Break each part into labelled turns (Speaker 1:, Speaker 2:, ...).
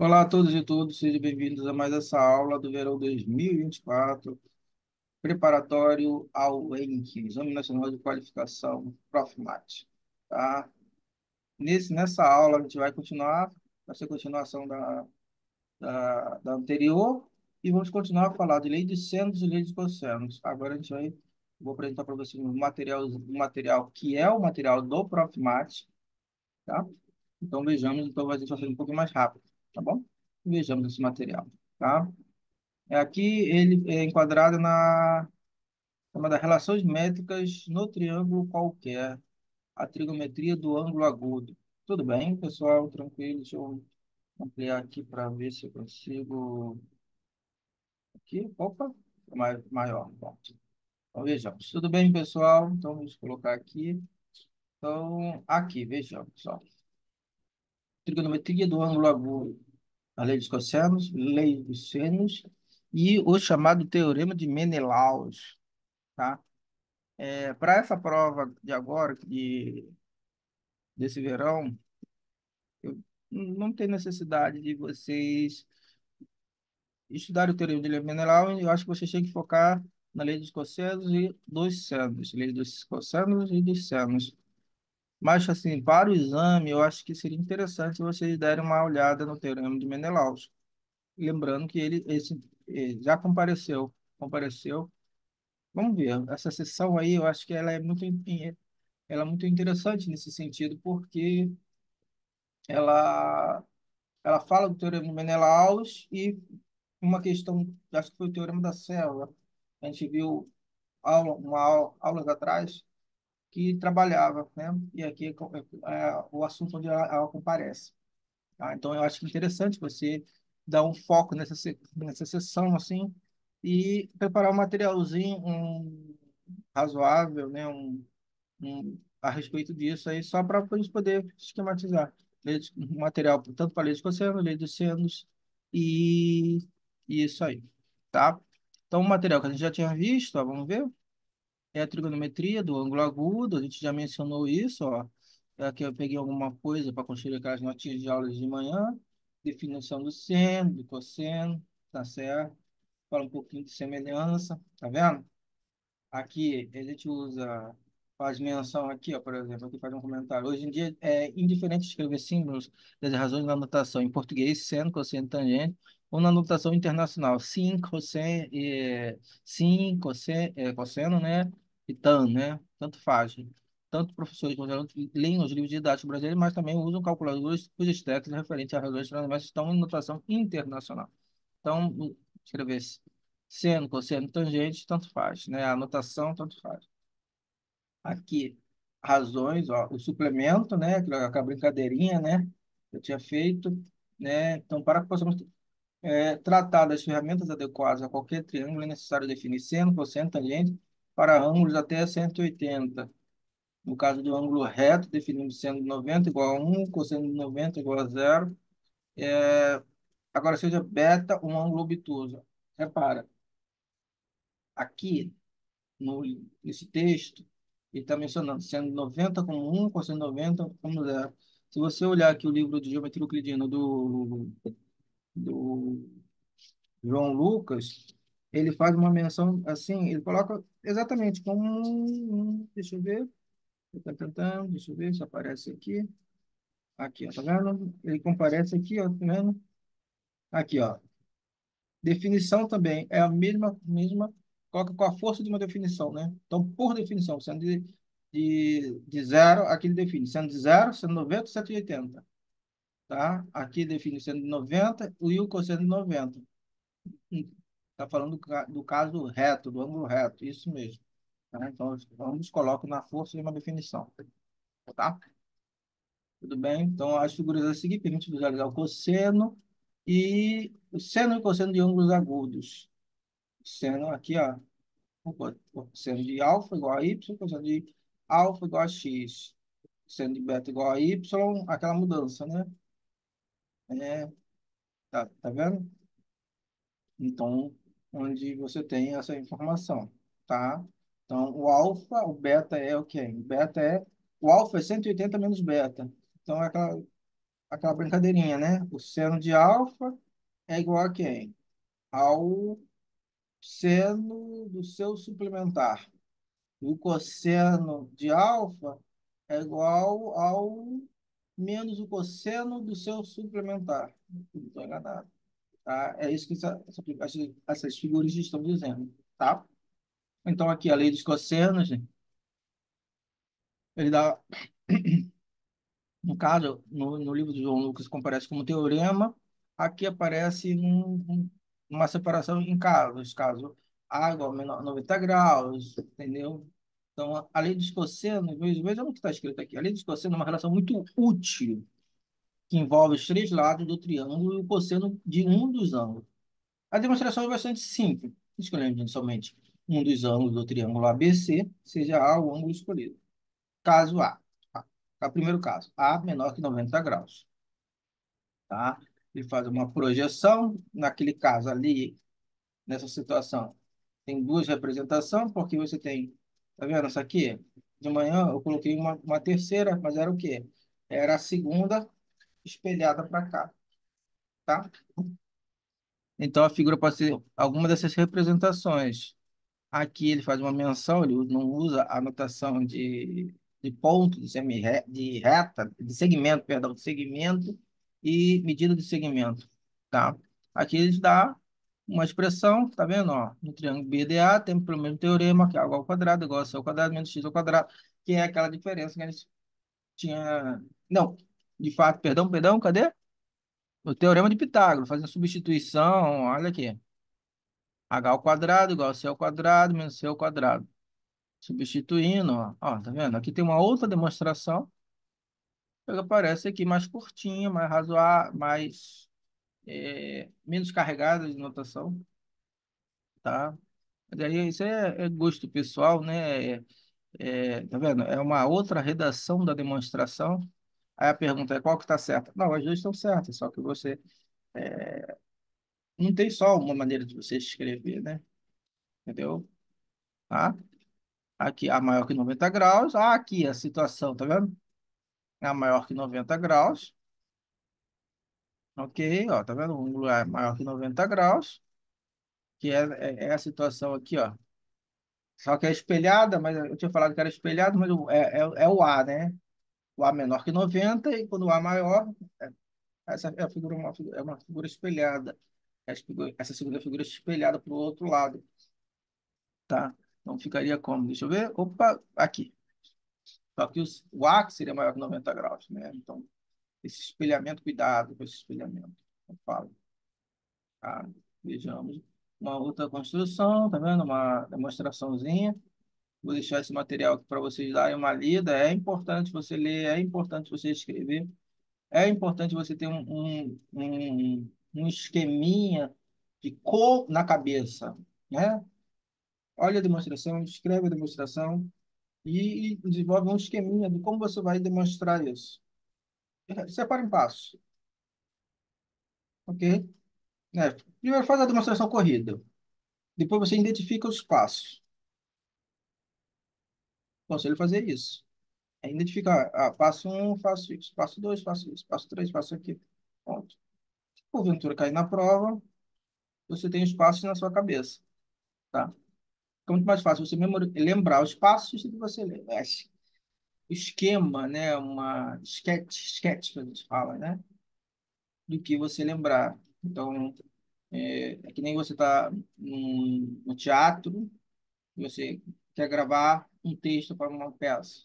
Speaker 1: Olá a todos e todas, sejam bem-vindos a mais essa aula do verão 2024, preparatório ao ENQ, Exame Nacional de Qualificação Profmat. Tá? Nessa aula a gente vai ser continuação da anterior, e vamos continuar a falar de lei de senos e lei de cossenos. Agora vou apresentar para vocês um material que é o material do Profmat, tá? Então vejamos, então vai ser um pouquinho mais rápido, tá bom? Vejamos esse material, tá? Aqui ele é enquadrado na chamada relações métricas no triângulo qualquer, a trigonometria do ângulo agudo. Tudo bem, pessoal? Tranquilo? Deixa eu ampliar aqui para ver se eu consigo. Aqui, opa, maior. Bom, então vejamos. Tudo bem, pessoal? Então vamos colocar aqui. Então, aqui, vejamos. Ó. Trigonometria do ângulo agudo. A lei dos cossenos, lei dos sênios e o chamado teorema de Menelaus. Tá? Para essa prova de agora, desse verão, eu não tem necessidade de vocês estudarem o teorema de Menelaus. Eu acho que vocês têm que focar na lei dos cossenos e dos senos, lei dos cossenos e dos senos. Mas, assim, para o exame, eu acho que seria interessante vocês derem uma olhada no teorema de Menelaus. Lembrando que já compareceu. Vamos ver, essa sessão aí, eu acho que ela é muito interessante nesse sentido, porque ela, ela fala do teorema de Menelaus e uma questão, acho que foi o teorema da célula. A gente viu aulas atrás que trabalhava, né? E aqui é o assunto onde ela comparece. Tá? Então, eu acho que é interessante você dar um foco nessa sessão, assim, e preparar um materialzinho razoável, né? A respeito disso aí, só para a gente poder esquematizar. Um material tanto para lei de cosseno, lei dos senos e, e isso aí, tá? Então, o material que a gente já tinha visto, ó, vamos ver, é a trigonometria do ângulo agudo, a gente já mencionou isso, ó. Aqui eu peguei alguma coisa para construir aquelas notinhas de aulas de manhã, definição do seno, do cosseno, tá certo? Fala um pouquinho de semelhança, tá vendo? Aqui a gente faz menção aqui, ó, por exemplo, aqui faz um comentário. Hoje em dia é indiferente escrever símbolos das razões na notação em português, seno, cosseno, tangente, ou na notação internacional, sin, cosseno, cosseno, né, e tan, né, tanto faz. Tanto professores quanto alunos leem os livros didáticos brasileiros, mas também usam calculadoras cujos textos referentes a razões transversas estão em notação internacional. Então, escrever seno, cosseno, tangente, tanto faz, né? A anotação, tanto faz. Aqui, razões, ó, o suplemento, né? Aquela brincadeirinha, né? Que eu tinha feito, né? Então, para que possamos tratar das ferramentas adequadas a qualquer triângulo, é necessário definir seno, cosseno, tangente para ângulos até 180. No caso do ângulo reto, definimos seno de 90 igual a 1, cosseno de 90 igual a 0. Agora, seja beta um ângulo obtuso. Repara, aqui no, nesse texto, ele está mencionando sendo 90 como 1, cosseno 90 como 0. Se você olhar aqui o livro de Geometria Euclidina do João Lucas, ele faz uma menção assim, ele coloca exatamente como deixa eu ver, tá tentando, deixa eu ver se aparece aqui. Aqui, ó, tá vendo? Ele comparece aqui, ó, tá vendo? Aqui, ó. Definição também é a mesma, coloca com a força de uma definição, né? Então, por definição, sendo de zero, aqui ele define sendo de zero, sendo 90, 180, tá? Aqui define sendo de 90 e o cosseno de 90. Está falando do caso reto, do ângulo reto, isso mesmo. Tá? Então, ambos colocam na força de uma definição, tá? Tudo bem? Então, as figuras a seguir permitem visualizar o cosseno e o seno e o cosseno de ângulos agudos. Seno aqui, ó. Seno de alfa igual a y, cosseno de alfa igual a x. Seno de beta igual a y, aquela mudança, né? Tá vendo? Então, onde você tem essa informação, tá? Então, o alfa, o beta é o quê? O alfa é 180 menos beta. Então, é aquela. aquela brincadeirinha, né? O seno de alfa é igual a quem? Ao seno do seu suplementar. E o cosseno de alfa é igual ao menos o cosseno do seu suplementar. Não estou enganado. Tá? É isso que essas figuras estão dizendo. Tá? Então, aqui a lei dos cossenos, ele dá, no caso, no livro do João Lucas, comparece como teorema, aqui aparece uma separação em casos, caso A igual a menor 90 graus, entendeu? Então, a lei dos cossenos, veja o que está escrito aqui. A lei dos cossenos é uma relação muito útil, que envolve os três lados do triângulo e o cosseno de um dos ângulos. A demonstração é bastante simples, escolhendo somente um dos ângulos do triângulo ABC, seja A o ângulo escolhido. Caso A. Primeiro caso, A menor que 90 graus. Tá? Ele faz uma projeção, naquele caso ali, nessa situação, tem duas representações, porque você tem, tá vendo isso aqui? De manhã eu coloquei uma terceira, mas era o quê? Era a segunda espelhada para cá, tá? Então a figura pode ser alguma dessas representações. Aqui ele faz uma menção, ele não usa a notação de ponto, de reta, de segmento, perdão, de segmento e medida de segmento, tá? Aqui ele dá uma expressão, tá vendo? Ó, no triângulo BDA temos pelo mesmo teorema, que é água ao quadrado igual a c ao quadrado menos x ao quadrado, que é aquela diferença que a gente tinha... Não, de fato, perdão, cadê? O teorema de Pitágoras, fazendo substituição, olha aqui. H ao quadrado igual a c ao quadrado menos c ao quadrado. Substituindo, ó, tá vendo? Aqui tem uma outra demonstração que aparece aqui mais curtinha, mais razoável, menos carregada de notação, tá? Daí isso é gosto pessoal, né? Tá vendo? É uma outra redação da demonstração. Aí a pergunta é qual que está certa? Não, as duas estão certas, só que você não tem só uma maneira de você escrever, né? Entendeu? Tá? Aqui a maior que 90 graus. Ah, aqui a situação, tá vendo? É a maior que 90 graus. Ok, ó, tá vendo? O ângulo é maior que 90 graus, que é a situação aqui, ó. Só que é espelhada, mas eu tinha falado que era espelhado, mas é o A, né? O A menor que 90 e quando o A maior, é- essa é a figura, é uma figura espelhada. Essa segunda figura é espelhada para o outro lado, tá? Então ficaria como? Deixa eu ver. Opa, aqui. Só que o A que seria maior que 90 graus, né? Então, esse espelhamento, cuidado com esse espelhamento. Eu falo. Tá? Vejamos uma outra construção, tá vendo? Uma demonstraçãozinha. Vou deixar esse material aqui para vocês darem uma lida. É importante você ler, é importante você escrever, é importante você ter um esqueminha de cor na cabeça, né? Olha a demonstração, escreve a demonstração e desenvolve um esqueminha de como você vai demonstrar isso. Separa em passos, ok? Primeiro faz a demonstração corrida. Depois você identifica os passos. Aconselho fazer isso. É identificar, passo um, faço isso, passo dois, faço isso, passo três, faço aquilo. Pronto. Se porventura cair na prova, você tem os passos na sua cabeça, tá? Fica muito mais fácil você lembrar os passos do que você lê. O esquema, né? Uma sketch que a gente fala, né? Do que você lembrar. Então, é que nem você está no teatro, e você quer gravar um texto para uma peça.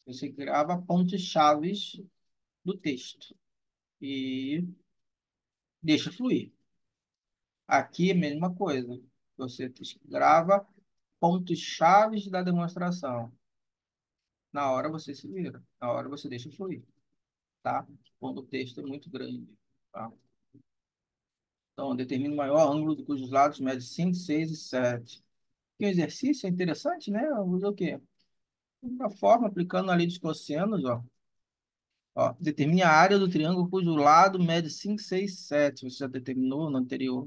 Speaker 1: Você grava pontos-chaves do texto e deixa fluir. Aqui é a mesma coisa. Você grava pontos chaves da demonstração. Na hora você se vira, na hora você deixa fluir, tá? Quando o texto é muito grande, tá? Então, determina o maior ângulo de cujos lados mede 5, 6 e 7. Que exercício é interessante, né? Usa o quê? Uma forma, aplicando a lei dos cossenos, ó. Determine a área do triângulo cujo lado mede 5, 6, 7. Você já determinou no anterior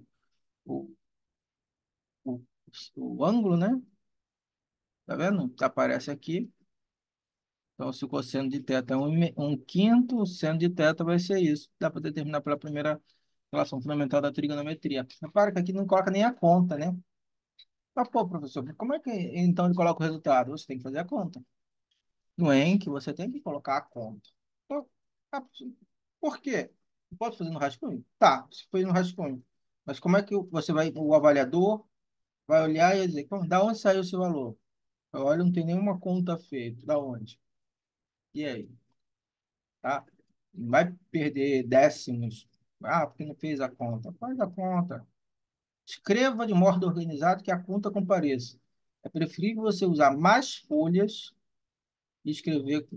Speaker 1: o, o, o ângulo, né? Tá vendo? Que aparece aqui. Então, se o cosseno de θ é um quinto, o seno de θ vai ser isso. Dá para determinar pela primeira relação fundamental da trigonometria. Repara que aqui não coloca nem a conta, né? Mas, pô, professor, como é que então ele coloca o resultado? Você tem que fazer a conta. No ENC, você tem que colocar a conta. Então, ah, por quê? Eu posso fazer no rascunho? Tá, se foi no rascunho. Mas como é que você vai, o avaliador vai olhar e vai dizer, "Pô, da onde saiu esse valor? Olha, não tem nenhuma conta feita. Da onde? E aí? Tá? Não vai perder décimos. Ah, porque não fez a conta. Faz a conta. Escreva de modo organizado que a conta compareça. É preferível você usar mais folhas e escrever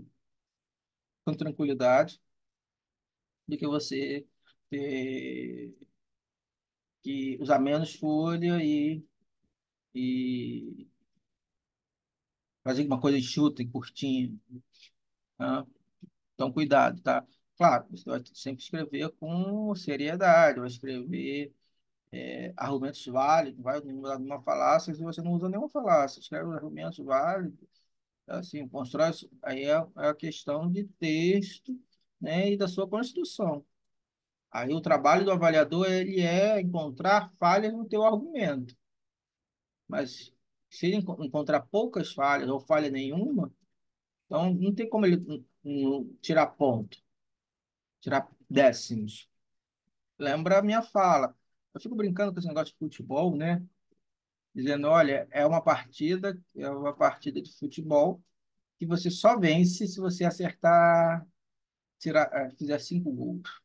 Speaker 1: com tranquilidade do que você ter que usar menos folha e fazer uma coisa enxuta e curtinha, tá? Então, cuidado, tá? Claro, você vai sempre escrever com seriedade, vai escrever argumentos válidos, vai usar nenhuma falácia se você não usa nenhuma falácia, escreve os argumentos válidos, assim, constrói, aí é a questão de texto, né, e da sua construção. Aí o trabalho do avaliador, ele é encontrar falhas no teu argumento, mas se ele encontrar poucas falhas ou falha nenhuma, então não tem como ele tirar ponto, tirar décimos. Lembra a minha fala. Eu fico brincando com esse negócio de futebol, né? Dizendo, olha, é uma partida de futebol que você só vence se você acertar, fizer 5 gols.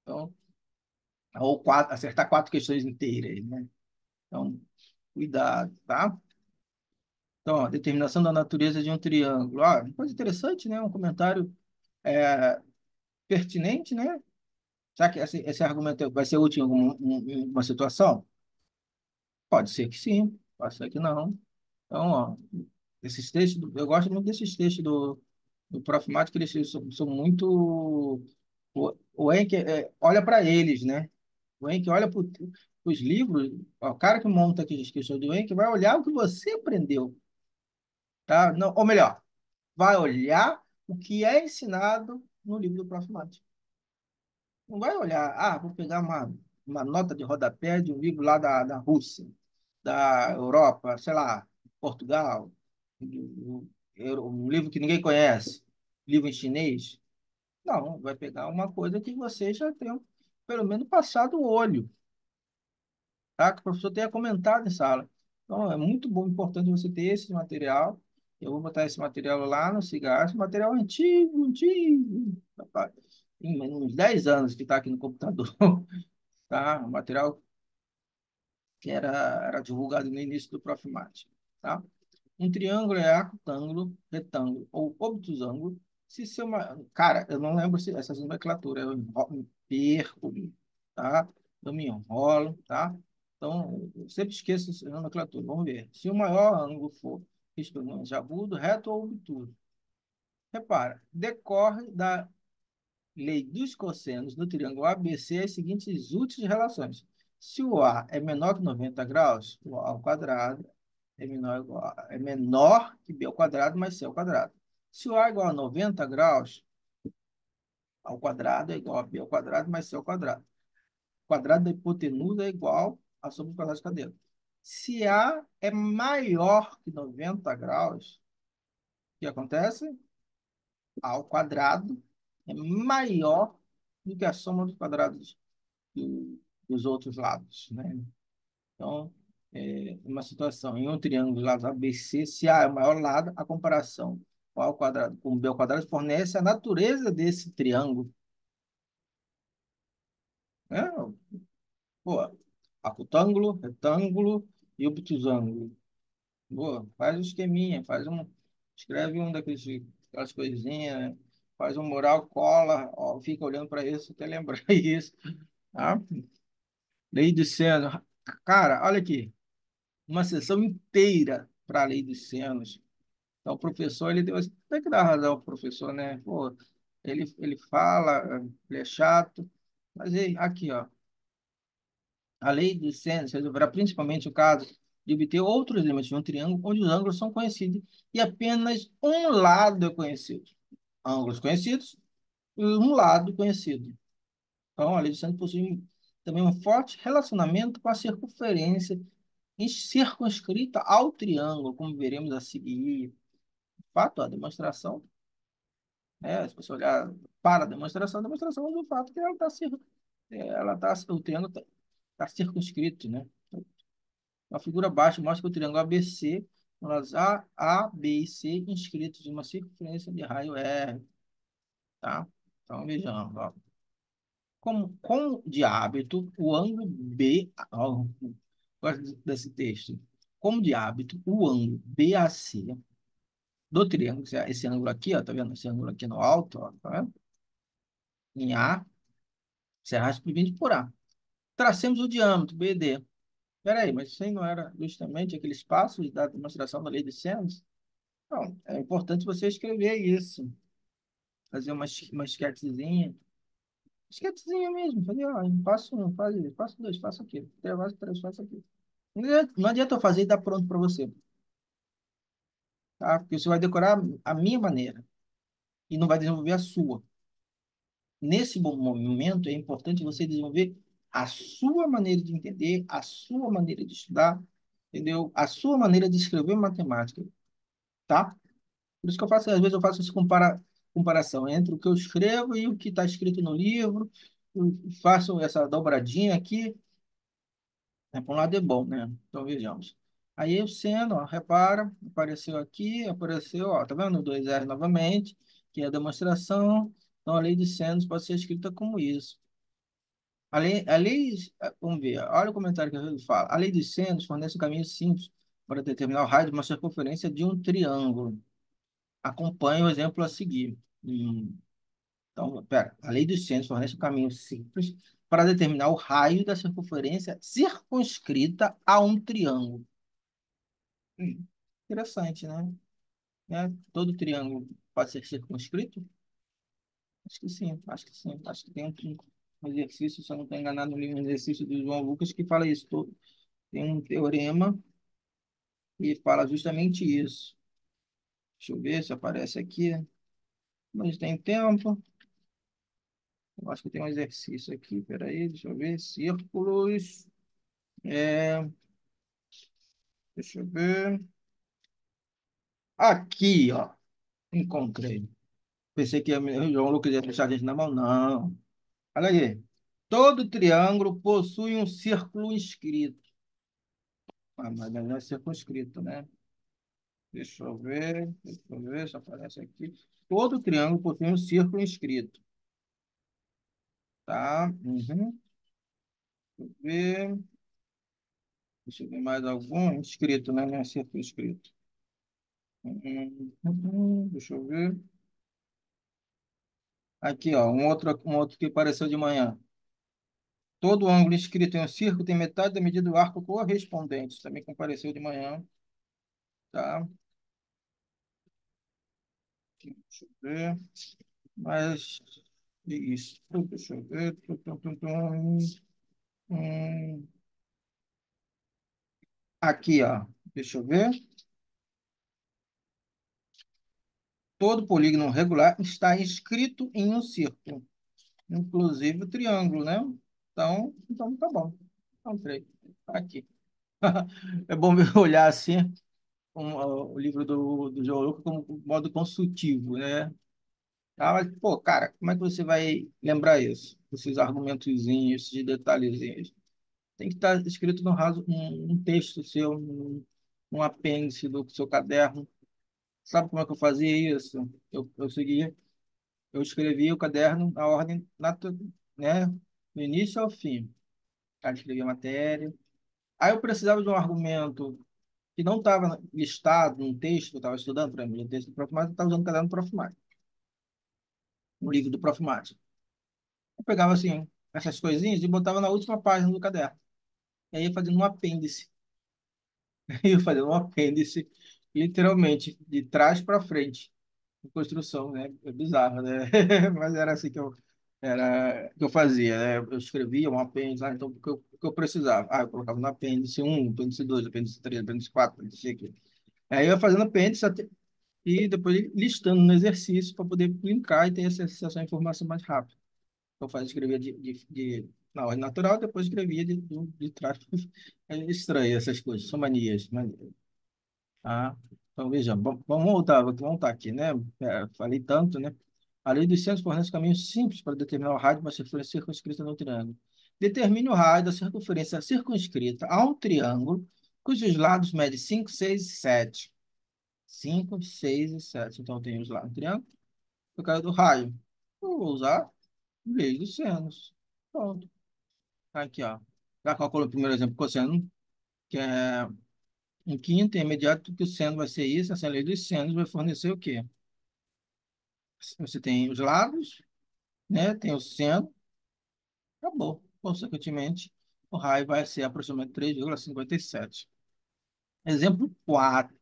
Speaker 1: Então, ou quatro, acertar 4 questões inteiras, né? Então, cuidado, tá? Então, ó, determinação da natureza de um triângulo. Ah, uma coisa interessante, né? Um comentário pertinente, né? Será que esse argumento vai ser útil em alguma situação? Pode ser que sim, pode ser que não. Então, ó, esses textos, eu gosto muito desses textos do Prof. Mato, que eles são muito. O Enck olha para eles, né? O Enck olha para os livros, ó, o cara que monta aqui as questões do Enck vai olhar o que você aprendeu, tá? Não, ou melhor, vai olhar o que é ensinado no livro do Prof. Mato. Não vai olhar, vou pegar uma nota de rodapé de um livro lá da Rússia, da Europa, sei lá, Portugal, um livro que ninguém conhece, livro em chinês. Não, vai pegar uma coisa que você já tem, pelo menos, passado o olho, tá? Que o professor tenha comentado em sala. Então, é muito bom, importante você ter esse material. Eu vou botar esse material lá no Cigar, material antigo, antigo, rapaz, tem uns 10 anos que está aqui no computador, tá? O material que era divulgado no início do Profimate, tá? Um triângulo é acutângulo, retângulo ou obtusângulo. Se seu Cara, eu não lembro se essas nomenclaturas, me perco, tá? Eu me enrolo, tá? Então, eu sempre esqueço essa nomenclatura. Vamos ver. Se o maior ângulo for espelhante agudo, reto ou obtuso. Repara, decorre da lei dos cossenos do triângulo ABC as seguintes úteis relações. Se o A é menor que 90 graus, o A ao quadrado é menor que B ao quadrado mais C ao quadrado. Se o A é igual a 90 graus, ao quadrado é igual a B ao quadrado mais C ao quadrado. O quadrado da hipotenusa é igual a soma do quadrado de cadeira. Se A é maior que 90 graus, o que acontece? A ao quadrado é maior do que a soma dos quadrados dos outros lados, né? Então, uma situação em um triângulo de lados ABC, se A é o maior lado, a comparação A ao quadrado com B ao quadrado fornece a natureza desse triângulo, né? Pô, acutângulo, retângulo e obtusângulo. Boa, faz um esqueminha, escreve aquelas coisinhas, né? Faz um mural, cola, ó, fica olhando para isso até lembrar isso, tá? Lei de seno. Cara, olha aqui, uma sessão inteira para a lei dos senos. Então, o professor, tem que dar razão ao professor, né? Pô, ele fala, ele é chato, mas aqui, ó, a lei dos senos resolverá principalmente o caso de obter outros elementos de um triângulo onde os ângulos são conhecidos e apenas um lado é conhecido. Ângulos conhecidos e um lado conhecido. Então, a lei de Santos possui também um forte relacionamento com a circunferência circunscrita ao triângulo, como veremos a seguir. De fato, a demonstração, né, se você olhar para a demonstração é do fato que ela o triângulo está circunscrito, né? A figura abaixo mostra que o triângulo ABC, com as A, B e C inscritos em uma circunferência de raio R, tá? Então, vejamos, ó. Como de hábito, o ângulo B, ó, gosto desse texto. Como de hábito, o ângulo BAC do triângulo, esse ângulo aqui, ó, tá vendo? Esse ângulo aqui no alto, ó, tá vendo? Em A, será subdividido por A. Tracemos o diâmetro, BD. Peraí, mas isso aí não era justamente aqueles passos da demonstração da lei de Senones? Não, é importante você escrever isso, fazer uma esquetezinha, esquetezinha mesmo, fazer, ó, passo um, faz isso, passo dois, faço aquilo, três, faço aquilo. Não adianta eu fazer e dar pronto para você, tá? Porque você vai decorar a minha maneira e não vai desenvolver a sua. Nesse momento, é importante você desenvolver a sua maneira de entender, a sua maneira de estudar, entendeu? A sua maneira de escrever matemática, tá? Por isso que eu faço, às vezes eu faço essa comparação entre o que eu escrevo e o que está escrito no livro, faço essa dobradinha aqui, né? Por um lado é bom, né? Então vejamos. Aí o seno, ó, repara, apareceu aqui, apareceu, ó, tá vendo? Dois R novamente, que é a demonstração. Então a lei de senos pode ser escrita como isso. Vamos ver, olha o comentário que ele fala. A lei dos senos fornece um caminho simples para determinar o raio de uma circunferência de um triângulo. Acompanhe o exemplo a seguir. Então, pera, a lei dos senos fornece um caminho simples para determinar o raio da circunferência circunscrita a um triângulo. Interessante, né? Todo triângulo pode ser circunscrito? Acho que sim, acho que sim. Acho que tem um exercício, se eu não estou enganado, no livro um exercício do João Lucas que fala isso. Tem um teorema que fala justamente isso. Deixa eu ver se aparece aqui. Mas tem tempo. Eu acho que tem um exercício aqui. Peraí, deixa eu ver. Círculos. É, deixa eu ver. Aqui, ó. Encontrei. Pensei que o João Lucas ia deixar a gente na mão. Não. Olha aí. Todo triângulo possui um círculo inscrito. Ah, mas não é circunscrito, né? Deixa eu ver se aparece aqui. Todo triângulo possui um círculo inscrito, tá? Uhum. Ver. Deixa eu ver mais algum inscrito, né? Não é círculo inscrito. Deixa eu ver. Aqui, ó, um outro que apareceu de manhã. Todo ângulo inscrito em um círculo tem metade da medida do arco correspondente. Também compareceu de manhã, tá? Deixa eu ver. Mas isso. Deixa eu ver. Hum. Aqui, ó. Deixa eu ver. Todo polígono regular está inscrito em um círculo, inclusive o triângulo, né? Então tá bom. Encontrei. Aqui. É bom olhar assim o livro do João Lucas como modo consultivo, né? Ah, mas, pô, cara, como é que você vai lembrar isso? Esses argumentozinhos, esses detalhezinhos. Tem que estar escrito no raso, um texto seu, um apêndice do seu caderno. Sabe como é que eu fazia isso? Eu escrevia o caderno na ordem, né? Do início ao fim. Aí escrevia a matéria. Aí eu precisava de um argumento que não estava listado no texto que eu estava estudando, para mim, o texto do Prof. Mário, eu estava usando o caderno do Prof. Mário, o livro do Prof. Mário. Eu pegava, assim, essas coisinhas e botava na última página do caderno. E aí ia fazendo um apêndice. Ia fazendo um apêndice, literalmente, de trás para frente. Construção, né? É bizarro, né? Mas era assim que eu Era o que eu fazia, né? Eu escrevia um apêndice, então o que eu precisava. Eu colocava no apêndice um, apêndice 2, apêndice 3, apêndice 4, apêndice 5. Aí eu ia fazendo apêndice e depois listando no exercício para poder linkar e ter acesso à informação mais rápido. Eu fazia, escrevia na ordem natural, depois escrevia de trás. É estranho essas coisas, são manias. Ah, então, veja, vamos voltar aqui, né? Falei tanto, né? A lei dos centros fornece caminhos simples para determinar o raio de uma circunferência circunscrita no triângulo. Determine o raio da circunferência circunscrita a um triângulo cujos lados medem 5, 6 e 7. 5, 6 e 7. Então, tem os lados do triângulo. Eu quero do raio. Eu vou usar lei dos senos. Pronto. Tá aqui, ó. Já calculou o primeiro exemplo, cosseno, que é um quinto, é imediato que o seno vai ser isso. Essa lei dos senos vai fornecer o quê? Você tem os lados, né? Tem o seno, acabou. Consequentemente, o raio vai ser aproximadamente 3,57. Exemplo 4.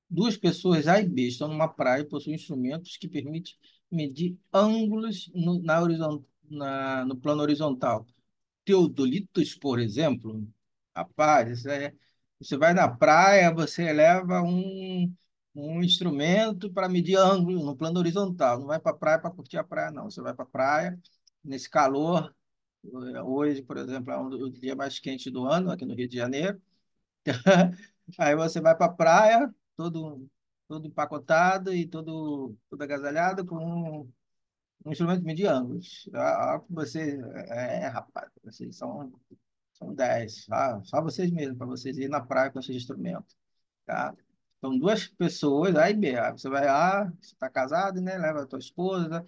Speaker 1: Duas pessoas A e B estão numa praia e possuem instrumentos que permitem medir ângulos no plano horizontal. Teodolitos, por exemplo, rapaz, você vai na praia, você leva um instrumento para medir ângulo no plano horizontal. Não vai para a praia para curtir a praia, não. Você vai para a praia nesse calor. Hoje, por exemplo, é um dos dias mais quentes do ano, aqui no Rio de Janeiro. Aí você vai para a praia, todo empacotado e todo agasalhado, com um instrumento de medir ângulos. Você, rapaz, vocês são 10, só vocês mesmos, para vocês irem na praia com esse instrumento, tá? Então, duas pessoas, A e B. Aí você vai lá, você está casado, né? Leva a tua esposa,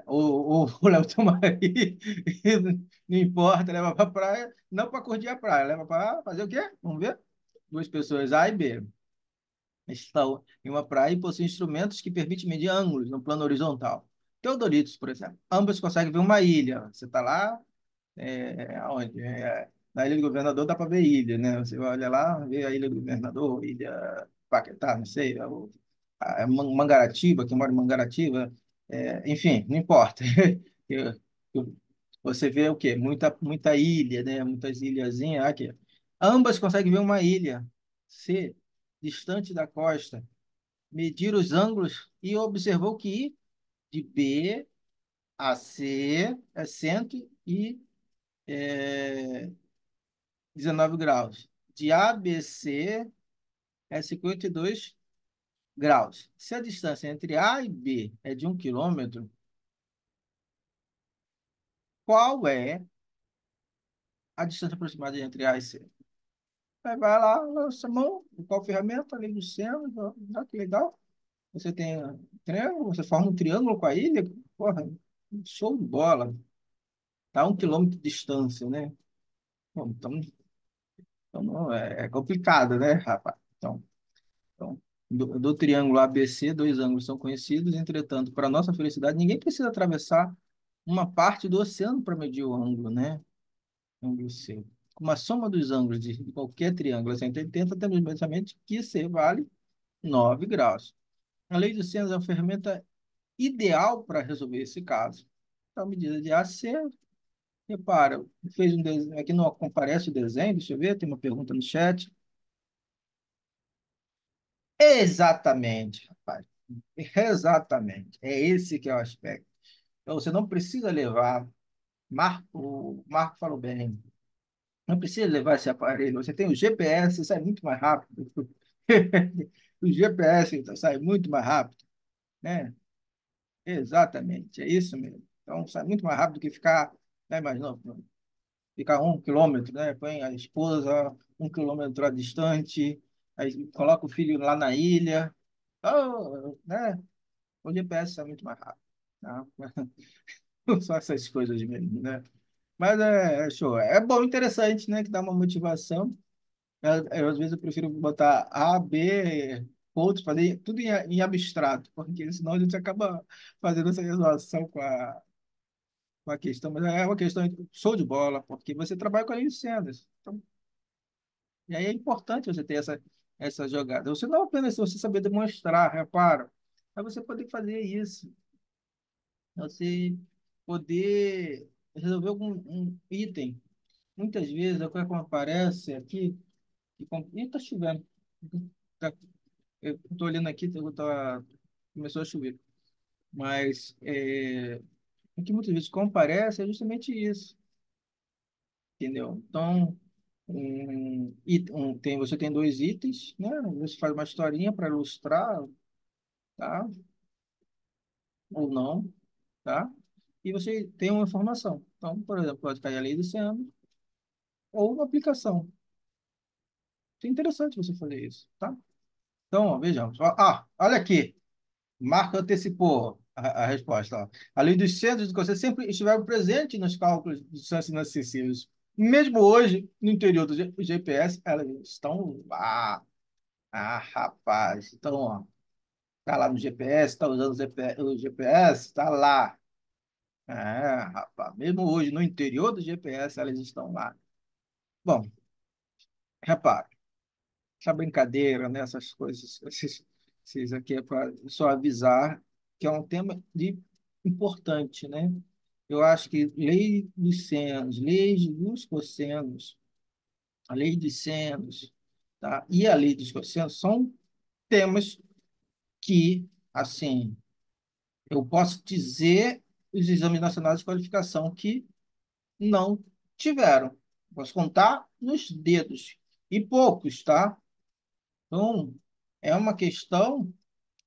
Speaker 1: ou leva o teu marido, não importa, leva para a praia, não para curtir a praia, leva para fazer o quê? Vamos ver? Duas pessoas, A e B, estão em uma praia e possuem instrumentos que permitem medir ângulos no plano horizontal. Teodoritos, por exemplo. Ambos conseguem ver uma ilha. Você está lá, aonde? Na Ilha do Governador dá para ver ilha, né? Você olha lá, vê a Ilha do Governador, Ilha Paquetá, não sei, Mangaratiba, que mora em Mangaratiba, enfim, não importa. Eu- Você vê o quê? Muita ilha, né? Muitas ilhazinhas aqui. Ambas conseguem ver uma ilha, C, distante da costa, medir os ângulos e observou que de B a C é 119 graus. De A a BC é 52 graus. Se a distância entre A e B é de 1 quilômetro, qual é a distância aproximada entre A e C? Aí vai lá, lança a mão, qual ferramenta, ali no centro, que legal. Você tem triângulo, você forma um triângulo com a ilha, porra, show de bola. Tá a 1 quilômetro de distância, né? Bom, então não, é complicado, né, rapaz? Então, do triângulo ABC, dois ângulos são conhecidos, entretanto, para nossa felicidade, ninguém precisa atravessar uma parte do oceano para medir o ângulo, né? Ângulo C. Com a soma dos ângulos de qualquer triângulo a 180, temos imediatamente que C vale 9 graus. A lei dos senos é uma ferramenta ideal para resolver esse caso. Então, a medida de AC, repara, fez um desenho, aqui não comparece o desenho, deixa eu ver, tem uma pergunta no chat. Exatamente, rapaz. Exatamente. É esse que é o aspecto. Então, você não precisa levar, o Marco falou bem, não precisa levar esse aparelho. Você tem o GPS, sai muito mais rápido. O GPS então, sai muito mais rápido, né? Exatamente, é isso mesmo. Então, sai muito mais rápido do que ficar, né, imagina, ficar 1 quilômetro, né? Põe a esposa 1 quilômetro distante, aí coloca o filho lá na ilha, né? O GPS é muito mais rápido, tá? Só essas coisas mesmo, né? Mas é show. É bom, interessante, né? Que dá uma motivação. Às vezes eu prefiro botar A, B, outros, fazer tudo em abstrato, porque senão a gente acaba fazendo essa resolução com a questão. Mas é uma questão show de bola, porque você trabalha com a linha de sendas. Então, e aí é importante você ter essa jogada. Você não apenas você saber demonstrar, repara, mas você poder fazer isso. você poder resolver algum um item. Muitas vezes, a coisa que aparece aqui, e está chovendo. Tá, eu estou olhando aqui, começou a chover. Mas o que muitas vezes comparece é justamente isso, entendeu? Então, você tem dois itens, né? Você faz uma historinha para ilustrar, tá? Ou não, tá? E você tem uma informação. Então, por exemplo, pode cair a lei do oceano ou uma aplicação. É interessante você fazer isso, tá? Então, ó, vejamos. Olha aqui. Marco antecipou a resposta. Ó. A lei dos centros de consciência sempre estiveram presentes nos cálculos de distâncias inacessíveis. Mesmo hoje, no interior do GPS, elas estão lá. Ah, rapaz. Então, ó, tá lá no GPS, está usando o GPS, está lá. É, rapaz. Mesmo hoje, no interior do GPS, elas estão lá. Bom, repara, essa brincadeira, né, essas coisas, esses aqui é para só avisar que é um tema importante, né? Eu acho que lei dos senos, leis dos cossenos, a lei dos senos, tá? E a lei dos cossenos são temas que, assim, eu posso dizer os exames nacionais de qualificação que não tiveram. Posso contar nos dedos. E poucos, tá? Então, é uma questão,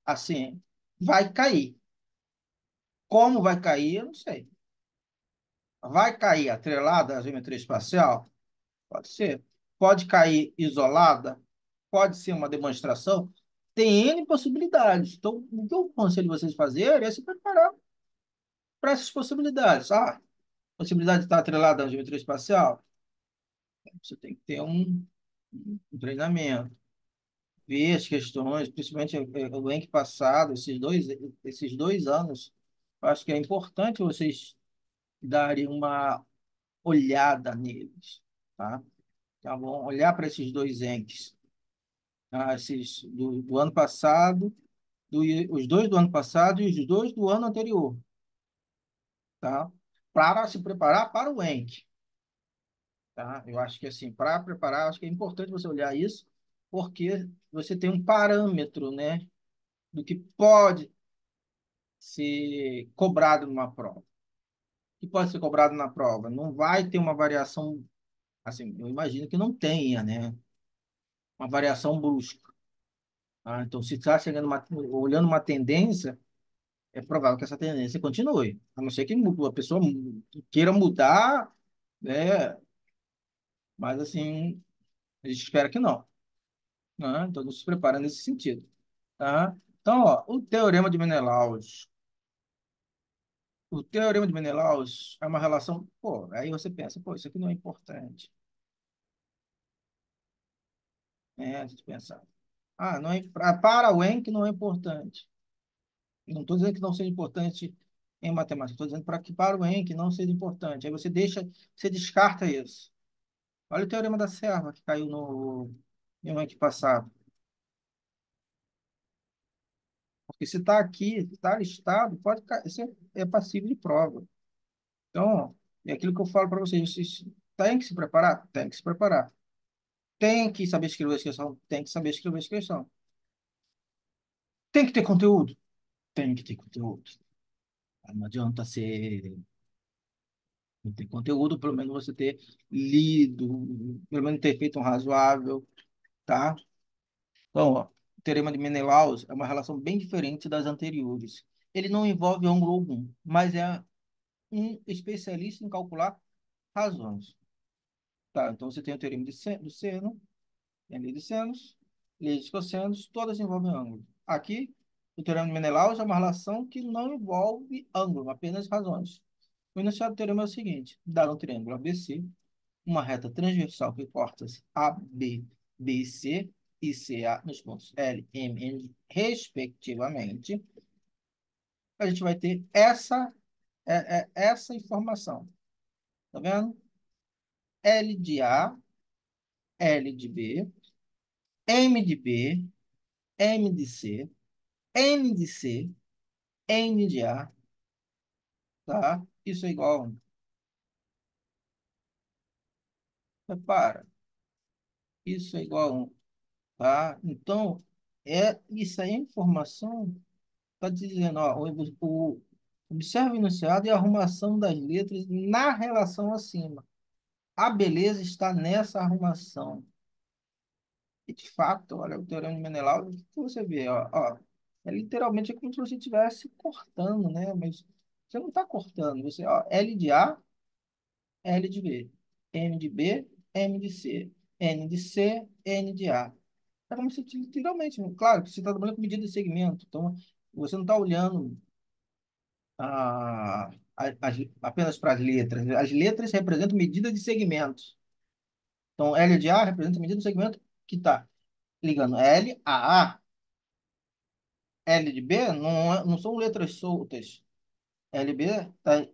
Speaker 1: assim, vai cair. Como vai cair, eu não sei. Vai cair atrelada à geometria espacial? Pode ser. Pode cair isolada? Pode ser uma demonstração? Tem N possibilidades. Então, o que eu aconselho vocês a fazer é se preparar para essas possibilidades. Possibilidade de estar atrelada à geometria espacial? Você tem que ter um treinamento, ver as questões, principalmente o ano passado, esses dois anos. Eu acho que é importante vocês darem uma olhada neles, tá? Tá bom? Olhar para esses dois entes, tá? Esses do ano passado, os dois do ano passado e os dois do ano anterior, tá? Para se preparar para o ENC, tá? Eu acho que assim, para preparar, acho que é importante você olhar isso, porque você tem um parâmetro, né, do que pode ser cobrado numa prova. O que pode ser cobrado na prova? Não vai ter uma variação, assim, eu imagino que não tenha, né? Uma variação brusca. Tá? Então, se está olhando uma tendência, é provável que essa tendência continue. A não ser que a pessoa queira mudar, né? Mas, assim, a gente espera que não. Né? Então, não se prepara nesse sentido. Tá? Então, ó, o Teorema de Menelaus. O Teorema de Menelaus é uma relação... Pô, aí você pensa, pô, isso aqui não é importante. A gente pensa, não é, para o ENC não é importante. Não estou dizendo que não seja importante em matemática, estou dizendo para que para o ENC não seja importante. Aí você descarta isso. Olha o teorema da serva que caiu no ENC passado. Porque se está aqui, está listado, pode cair, isso é passível de prova. Então, é aquilo que eu falo para vocês têm que se preparar? Tem que se preparar. Tem que saber escrever as questões? Tem que saber escrever as questões. Tem que ter conteúdo? Tem que ter conteúdo. Não adianta ser não ter conteúdo, pelo menos você ter lido, pelo menos ter feito um razoável, tá? Então, ó, o teorema de Menelaus é uma relação bem diferente das anteriores. Ele não envolve ângulo algum, mas é um especialista em calcular razões. Tá? Então, você tem o teorema do seno, tem a lei de senos, lei de cossenos, todas envolvem ângulo. Aqui, o teorema de Menelaus é uma relação que não envolve ângulo, apenas razões. O enunciado do teorema é o seguinte: dado um triângulo ABC, uma reta transversal que corta AB, BC e CA nos pontos L, M, N, respectivamente, a gente vai ter essa informação. Tá vendo? L de A, L de B, M de B, M de C, N de C, N de A, tá? Isso é igual a 1. Repara, isso é igual a 1, tá? Então, isso aí é informação, está dizendo, ó, observe o enunciado e a arrumação das letras na relação acima. A beleza está nessa arrumação. E, de fato, olha, o Teorema de Menelau, o que você vê? Ó, é literalmente como se você estivesse cortando, né? Mas você não está cortando. Você, ó, L de A, L de B. M de B, M de C. N de C, N de A. É como se literalmente, claro, que você está trabalhando com medida de segmento. Então, você não está olhando apenas para as letras. As letras representam medida de segmentos. Então, L de A representa a medida do segmento que está ligando L a A. L de B não são letras soltas. LB está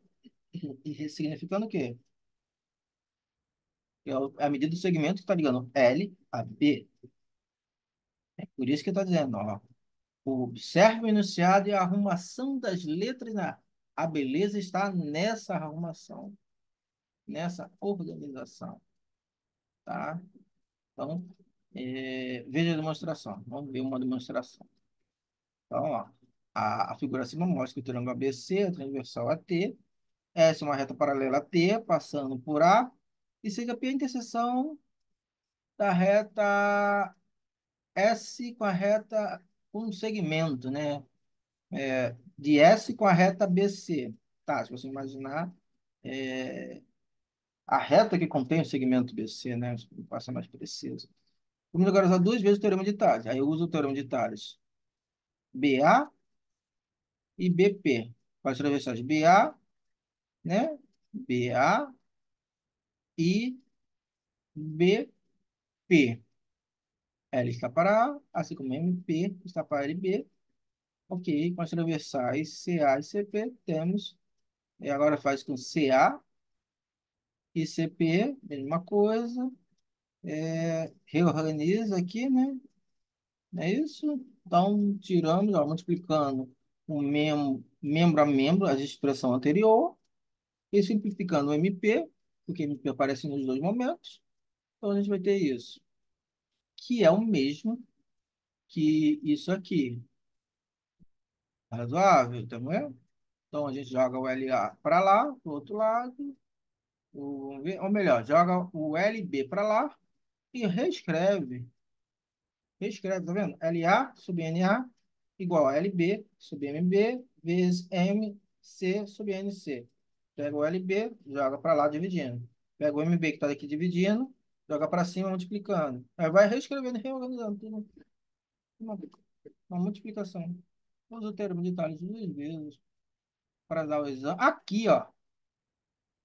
Speaker 1: significando o quê? É a medida do segmento que está ligando L a B. É por isso que está dizendo, ó, observe o enunciado e a arrumação das letras a beleza está nessa arrumação, nessa organização, tá? Então, veja a demonstração. Vamos ver uma demonstração. Então, ó, a figura acima mostra que o triângulo ABC é transversal a T. S é uma reta paralela a T, passando por A, e siga P a interseção da reta S com a reta com um segmento, né? De S com a reta BC. Tá, se você imaginar é, a reta que contém o segmento BC, né? Para ser mais preciso. Vamos agora usar duas vezes o teorema de Tales. Aí eu uso o teorema de Tales BA e BP. Para as travessais BA, né? BA e BP. L está para A, assim como MP está para LB. Ok, com as transversais CA e CP, temos. E agora faz com CA e CP, mesma coisa. Reorganiza aqui, né? É isso? Então, tiramos, ó, multiplicando membro a membro, a expressão anterior, e simplificando o MP, porque MP aparece nos dois momentos. Então, a gente vai ter isso, que é o mesmo que isso aqui. Razoável, tá vendo? Então, a gente joga o LA para lá, para o outro lado, ou melhor, joga o LB para lá e reescreve. Reescreve, tá vendo? LA sobre NA igual a LB sobre MB vezes MC sobre NC. Pega o LB, joga para lá dividindo. Pega o MB que está aqui dividindo, joga para cima multiplicando. Aí vai reescrevendo e reorganizando tudo. Uma, uma multiplicação. Usa o termo de Tales duas vezes para dar o exame. Aqui, ó.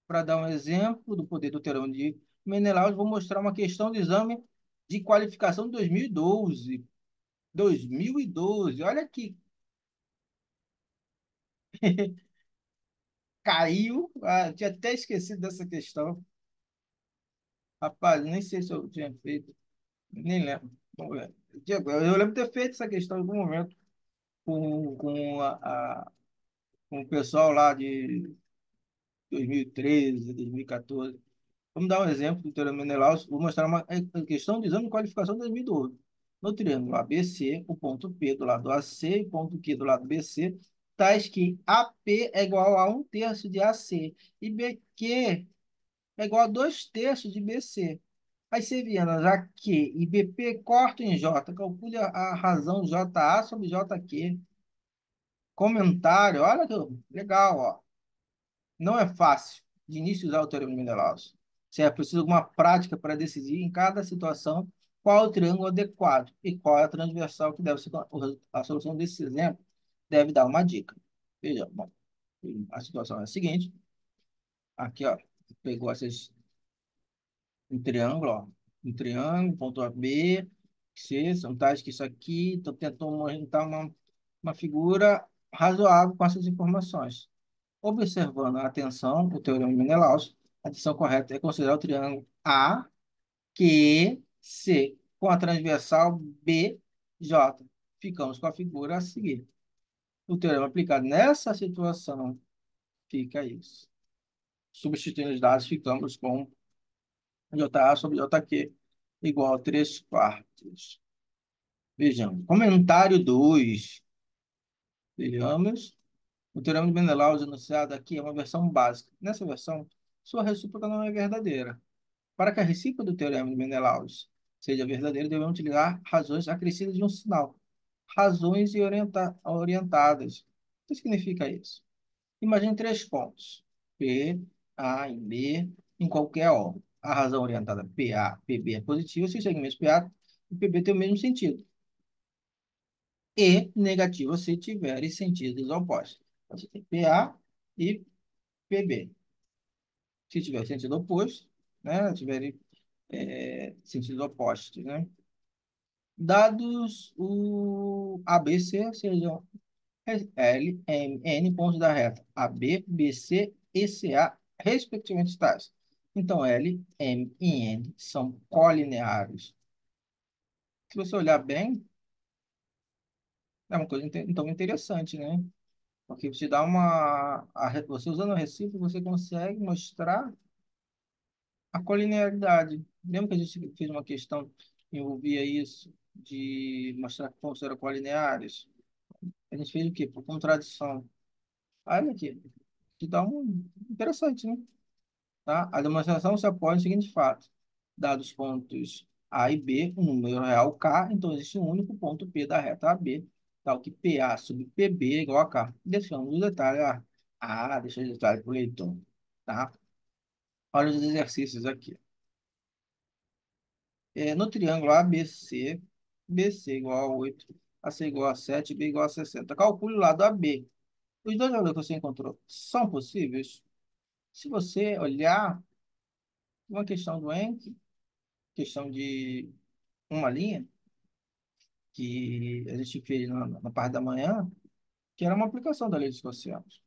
Speaker 1: Para dar um exemplo do poder do teorema de Menelaus, eu vou mostrar uma questão de exame de qualificação de 2012. 2012, olha aqui, caiu. Ah, tinha até esquecido dessa questão. Rapaz, nem sei se eu tinha feito, nem lembro. Vamos ver. Eu lembro de ter feito essa questão em algum momento com o pessoal lá de 2013, 2014. Vamos dar um exemplo do Teorema de Menelaus. Vou mostrar uma questão de exame de qualificação de 2012. No triângulo ABC, o ponto P do lado AC e o ponto Q do lado BC, tais que AP é igual a um terço de AC e BQ é igual a dois terços de BC. As sevianas AQ e BP cortam em J. Calcule a razão JA sobre JQ. Comentário, olha que legal, ó. Não é fácil de início usar o teorema de Menelaus. Você é preciso de alguma prática para decidir em cada situação qual é o triângulo adequado e qual é a transversal que deve ser a solução desse exemplo deve dar uma dica. Veja, bom, a situação é a seguinte. Aqui, ó, pegou um triângulo, ó, um triângulo, ponto A, B, C, são tais que isso aqui, estou tentando montar uma figura razoável com essas informações. Observando a atenção, o teorema de Menelaus, a adição correta é considerar o triângulo AQC com a transversal BJ. Ficamos com a figura a seguir. O teorema aplicado nessa situação Fica isso. Substituindo os dados, ficamos com JA sobre JQ igual a 3 quartos. Vejamos. Comentário 2. Vejamos. O teorema de Menelaus enunciado aqui é uma versão básica. Nessa versão, sua recíproca não é verdadeira. Para que a recíproca do teorema de Menelaus seja verdadeira, devemos utilizar razões acrescidas de um sinal. Razões orientadas. O que significa isso? Imagine três pontos, P, A e B, em qualquer ordem. A razão orientada PA, PB é positiva se os segmentos PA e PB têm o mesmo sentido. E negativa se tiverem sentidos opostos. Você tem PA e PB. Se tiver sentido oposto, né? Tiverem sentidos opostos, né? Dados o ABC sejam L, M, N pontos da reta AB, BC e CA, respectivamente tais. Então, L, M e N são colineares. Se você olhar bem, é uma coisa então interessante, né? Porque te dá você usando a recíproca, você consegue mostrar a colinearidade. Lembra que a gente fez uma questão que envolvia isso, de mostrar que pontos eram colineares? A gente fez o quê? Por contradição. Olha aqui, te dá um interessante, né? Tá? A demonstração se apoia no seguinte fato: dados os pontos A e B, um número real K, então existe um único ponto P da reta AB, tal que PA sobre PB é igual a K. Deixando o detalhe, deixa o detalhe para o leitor. Tá? Olha os exercícios aqui. No triângulo ABC, BC igual a 8, AC igual a 7, B igual a 60. Calcule o lado AB. Os dois valores que você encontrou são possíveis? Se você olhar uma questão do Encke, questão de uma linha, que a gente fez na parte da manhã, que era uma aplicação da lei dos cossenos.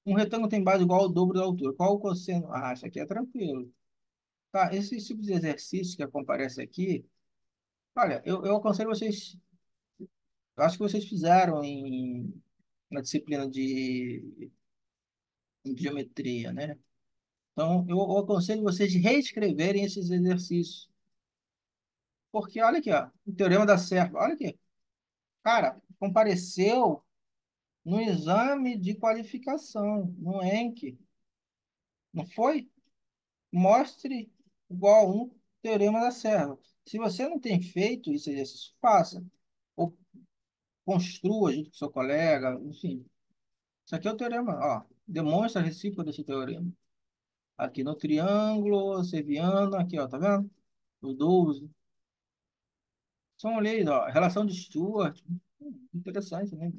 Speaker 1: Um retângulo tem base igual ao dobro da altura. Qual o cosseno? Ah, isso aqui é tranquilo. Tá, esse tipo de exercício que aparece aqui, olha, eu aconselho vocês, eu acho que vocês fizeram na disciplina em geometria, né? Então, eu aconselho vocês reescreverem esses exercícios. Porque, olha aqui, ó, o teorema da serva, olha aqui. Cara, compareceu no exame de qualificação, no ENC, não foi? Mostre igual a um teorema da serva. Se você não tem feito esse exercício, faça. Ou construa junto com seu colega, enfim. Isso aqui é o teorema, ó. Demonstra a recíproca desse teorema. Aqui no triângulo serviano, aqui, ó, tá vendo? O 12. São leis, ó. Relação de Stewart. Interessante, né?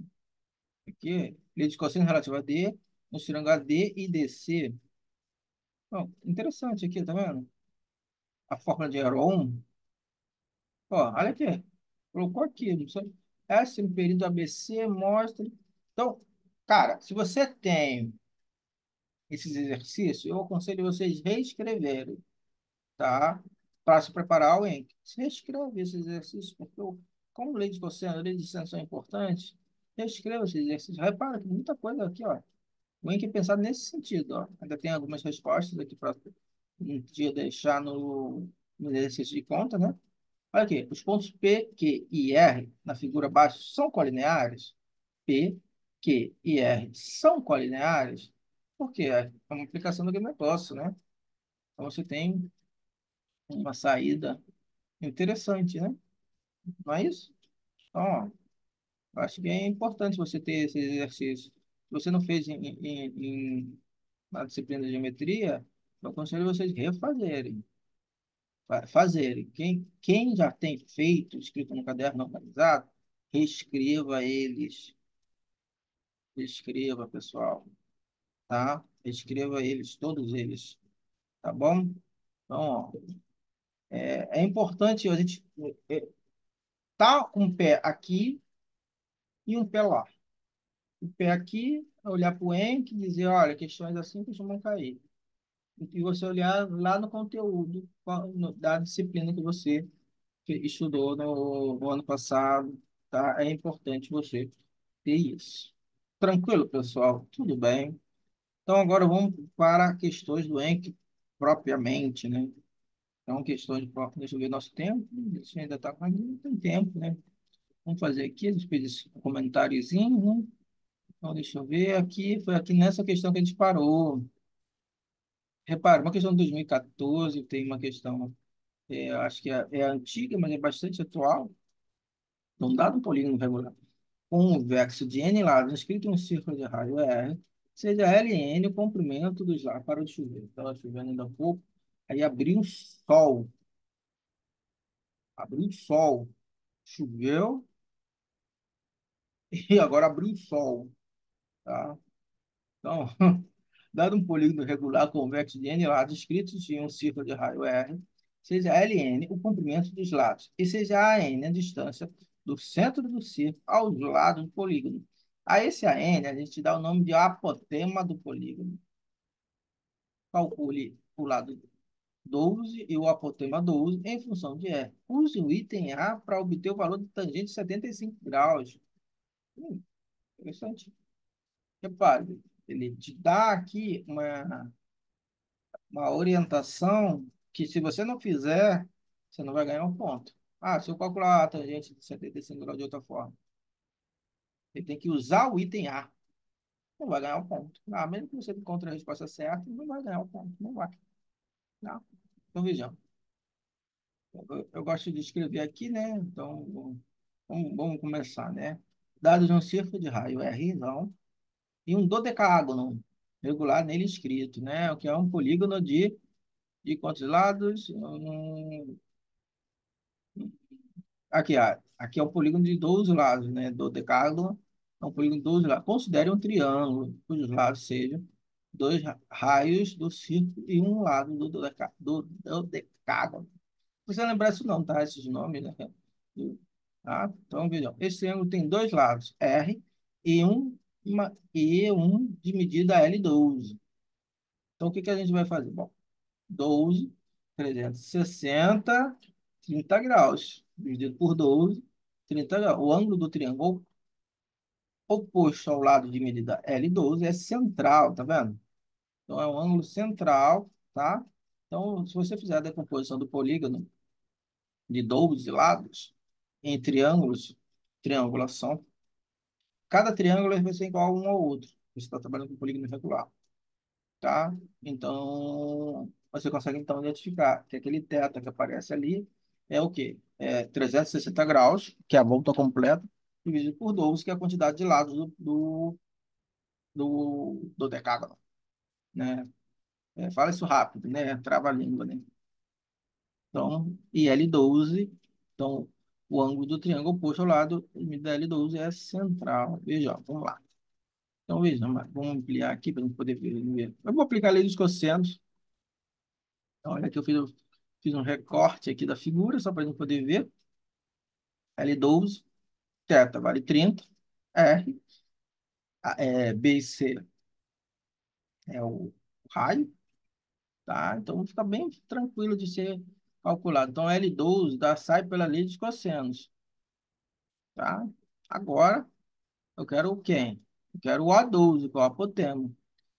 Speaker 1: Aqui, lei de cosseno relativa a D, no triângulo AD e DC. Bom, interessante aqui, tá vendo? A fórmula de Heron. Ó, olha aqui. Colocou aqui, não sei. S no período ABC mostra. Então, cara, se você tem esses exercícios, eu aconselho vocês reescreverem, tá? Para se preparar ao Enem. Se reescreve esses exercícios, porque como lei de cosseno, lei de extensão é importante, reescreva esses exercícios. Repara que muita coisa aqui, ó. O Enem é pensado nesse sentido, ó. Ainda tem algumas respostas aqui para um dia deixar no exercício de conta, né? Olha aqui, os pontos P, Q e R na figura abaixo são colineares? P, Q e R são colineares? Por quê? É uma aplicação do negócio, né? Então você tem uma saída interessante, né? Não é isso? Então, ó, eu acho que é importante você ter esse exercício. Se você não fez na disciplina de geometria, eu aconselho vocês refazerem. Fazerem. Quem já tem feito, escrito no caderno organizado, reescreva eles. Reescreva, pessoal, tá? Reescreva eles, todos eles, tá bom? Então, ó, é importante a gente tá um pé aqui e um pé lá. O pé aqui, olhar para o Enk e dizer, olha, questões assim costumam cair. E você olhar lá no conteúdo da disciplina que você estudou no ano passado, tá? É importante você ter isso. Tranquilo, pessoal? Tudo bem? Então, agora vamos para questões do Encke propriamente, né? Então, questões de deixa eu ver nosso tempo, a gente ainda está com não tem tempo, né? Vamos fazer aqui, a gente fez esse comentáriozinho, né? Então, deixa eu ver aqui, foi aqui nessa questão que a gente parou. Repara, uma questão de 2014, tem uma questão, acho que é antiga, mas é bastante atual. Então, dado um polígono regular com um vexo de n lados inscrito em um círculo de raio R, seja L e N o comprimento dos lados. Parou de chover, estava chovendo ainda há pouco. Aí abriu o sol, choveu e agora abriu o sol, tá? Então, dado um polígono regular convexo de n lados inscritos em um círculo de raio R, seja Ln o comprimento dos lados e seja AN a distância do centro do círculo aos lados do polígono. A esse AN a gente dá o nome de apotema do polígono. Calcule o lado 12 e o apotema 12 em função de R. Use o item A para obter o valor de tangente de 75 graus. Interessante. Repare, ele te dá aqui uma orientação que, se você não fizer, você não vai ganhar um ponto. Ah, se eu calcular a tangente de 75 graus de outra forma, ele tem que usar o item A. Não vai ganhar um ponto. Ah, mesmo que você encontre a resposta certa, não vai ganhar um ponto. Não vai. Não. Então, vejamos. Eu gosto de escrever aqui, né? Então, vamos começar, né? Dados um círculo de raio R, não, e um dodecágono regular nele inscrito, né? O que é um polígono de quantos lados? Aqui, aqui é um polígono de 12 lados, né? Dodecágono é um polígono de 12 lados. Considere um triângulo cujos lados sejam dois raios do círculo e um lado do dodecágono. Não precisa lembrar isso não, tá? Esses nomes, né? Tá? Então, vejam. Esse triângulo tem dois lados, R e um de medida L12. Então, o que que a gente vai fazer? Bom, 12, 360, 30 graus. Dividido por 12, 30 graus. O ângulo do triângulo oposto ao lado de medida L12 é central, tá vendo? Então, é um ângulo central, tá? Então, se você fizer a decomposição do polígono de 12 lados em triângulos, triangulação, cada triângulo vai ser igual a um ao outro. Você está trabalhando com polígono regular, tá? Então, você consegue então identificar que aquele θ que aparece ali é o quê? É 360 graus, que é a volta completa, dividido por 12, que é a quantidade de lados do decágono, né? Fala isso rápido, né? Trava a língua, né? Então, e L12, então, o ângulo do triângulo oposto ao lado da L12 é central. Veja, ó, vamos lá. Então, veja, vamos ampliar aqui para a gente poder ver. Eu vou aplicar a lei dos cossenos. Então, olha aqui, fiz um recorte aqui da figura, só para a gente poder ver. L12, θ vale 30, R, B e C é o raio, tá? Então, fica bem tranquilo de ser calculado. Então, L12 sai pela lei dos cossenos, tá? Agora, eu quero quem? Eu quero o A12, que é o apotema,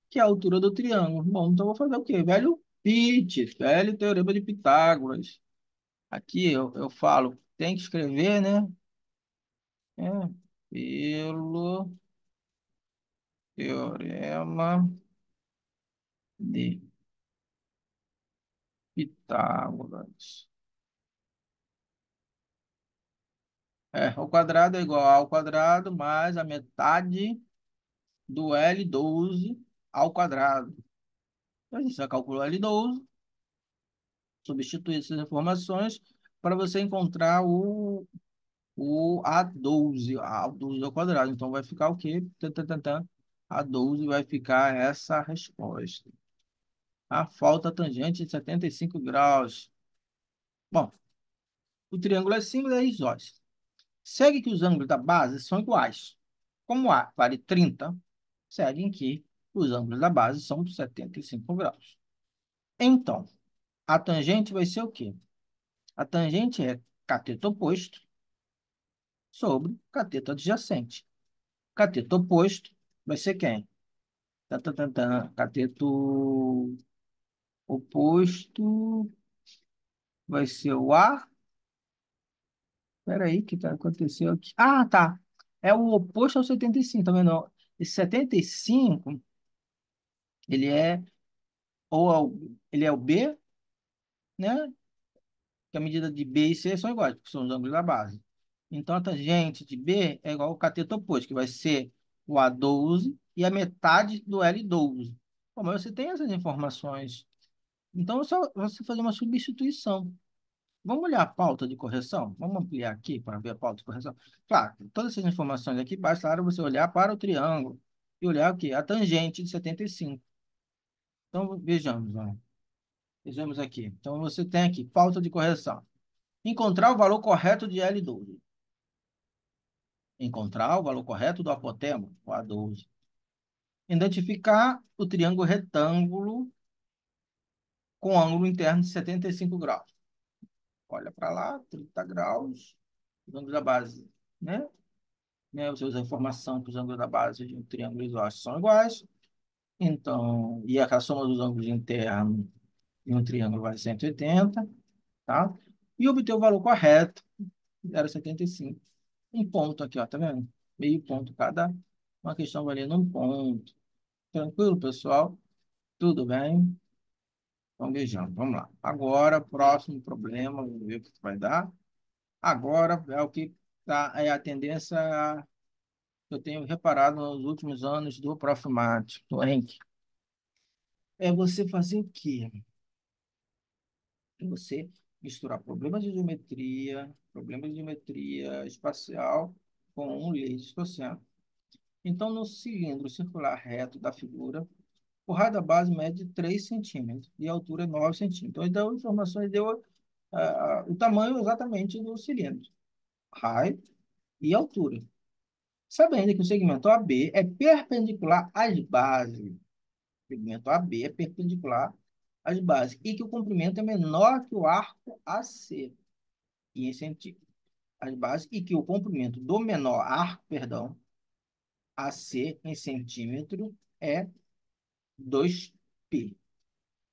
Speaker 1: que é a altura do triângulo. Bom, então eu vou fazer o quê? Velho Pitt, velho teorema de Pitágoras. Aqui eu falo, tem que escrever, né? É, pelo teorema de Pitágoras. O quadrado é igual ao quadrado mais a metade do L12 ao quadrado. Então, a gente já calculou L12, substituir essas informações para você encontrar o A12 ao quadrado. Então, vai ficar o quê? Tan, tan, tan, tan. A12 vai ficar essa resposta. A falta tangente de 75 graus. Bom, o triângulo é símbolo é isósceles. Segue que os ângulos da base são iguais. Como A vale 30, segue que os ângulos da base são 75 graus. Então, a tangente vai ser o quê? A tangente é cateto oposto sobre cateto adjacente. Cateto oposto vai ser quem? Tá, tá, tá, tá. Cateto oposto vai ser o A. Espera aí, o que tá aconteceu aqui? Ah, tá. É o oposto ao 75, tá vendo? Esse 75, ele é ele é o B, né? Que a medida de B e C são iguais, porque são os ângulos da base. Então, a tangente de B é igual ao cateto oposto, que vai ser o A12 e a metade do L12. Bom, mas você tem essas informações. Então, é só você fazer uma substituição. Vamos olhar a pauta de correção? Vamos ampliar aqui para ver a pauta de correção? Claro, todas essas informações aqui, basta você olhar para o triângulo e olhar o quê? A tangente de 75. Então, vejamos, ó. Vejamos aqui. Então, você tem aqui, pauta de correção. Encontrar o valor correto de L12. Encontrar o valor correto do apotema, o A12. Identificar o triângulo retângulo com ângulo interno de 75 graus. Olha para lá, 30 graus, o ângulo da base, né? Você usa a informação que os ângulos da base de um triângulo isósceles são iguais. Então, e a soma dos ângulos internos de um triângulo vai 180, tá? E obter o valor correto, 0,75. Um ponto aqui, ó, tá vendo? Meio ponto cada. Uma questão valendo um ponto. Tranquilo, pessoal? Tudo bem? Então, beijão. Vamos lá. Agora, próximo problema, vamos ver o que vai dar. Agora é o que é a tendência que eu tenho reparado nos últimos anos do Prof. Mate, do Henk. É você fazer o quê? É você misturar problemas de geometria espacial com um laser gaussiano. Então, no cilindro circular reto da figura, o raio da base mede 3 centímetros e a altura é 9 centímetros. Então, ele deu informações, deu o tamanho exatamente do cilindro, raio e altura. Sabendo que o segmento AB é perpendicular às bases. O segmento AB é perpendicular às bases e que o comprimento é menor que o arco AC e em centímetros. As bases e que o comprimento do menor arco, perdão, AC em centímetro é 2π.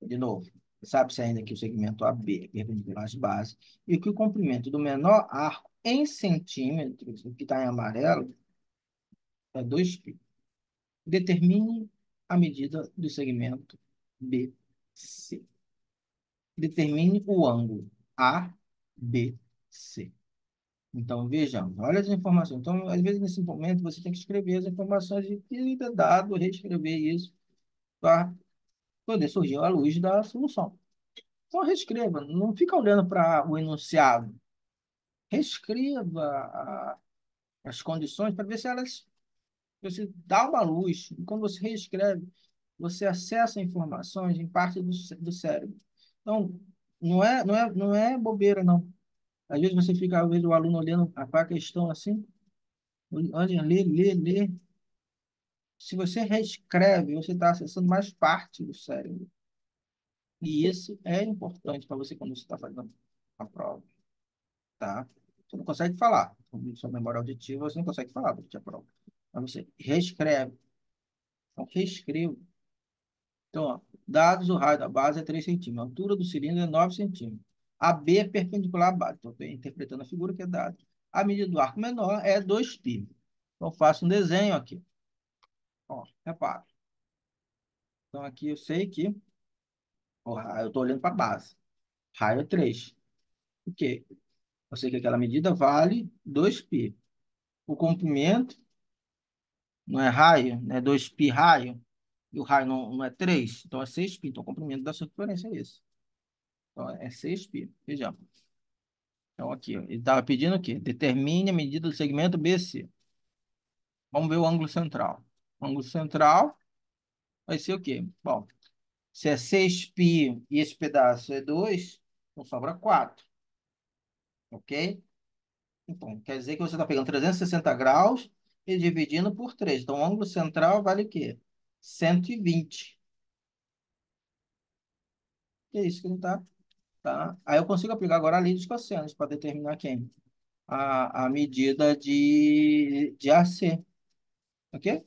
Speaker 1: De novo, sabe-se ainda que o segmento AB é perpendicular às bases e que o comprimento do menor arco em centímetros, o que está em amarelo, é 2π. Determine a medida do segmento BC. Determine o ângulo ABC. Então, vejamos, olha as informações. Então, às vezes, nesse momento, você tem que escrever as informações e ter dado, reescrever isso para poder surgir à luz da solução. Então, reescreva, não fica olhando para o enunciado. Reescreva as condições para ver se elas, você dá uma luz. E quando você reescreve, você acessa informações em parte do cérebro. Então, não é bobeira, não. Às vezes você fica, às vezes o aluno olhando para a questão assim, olha, lê. Se você reescreve, você está acessando mais parte do cérebro. E isso é importante para você quando você está fazendo a prova, tá? Você não consegue falar. Com sua memória auditiva, você não consegue falar durante a prova. Mas você reescreve. Então, reescreva. Então, ó, dados, o raio da base é 3 centímetros. A altura do cilindro é 9 centímetros. A B é perpendicular à base. Então, estou interpretando a figura que é dada. A medida do arco menor é 2π. Então, faço um desenho aqui. Ó, repara. Então, aqui eu sei que eu estou olhando para a base. Raio é 3. O quê? Eu sei que aquela medida vale 2π. O comprimento não é raio, né? 2π raio. E o raio não é 3. Então, é 6π. Então, o comprimento da circunferência é esse. Então, é 6π. Vejamos. Então, aqui, ó, ele estava pedindo o quê? Determine a medida do segmento BC. Vamos ver o ângulo central. O ângulo central vai ser o quê? Bom, se é 6π e esse pedaço é 2, então sobra 4. Ok? Então, quer dizer que você está pegando 360 graus e dividindo por 3. Então, o ângulo central vale o quê? 120. Que é isso que ele está. Tá? Aí eu consigo aplicar agora a lei dos cossenos para determinar quem? A medida de AC. Ok?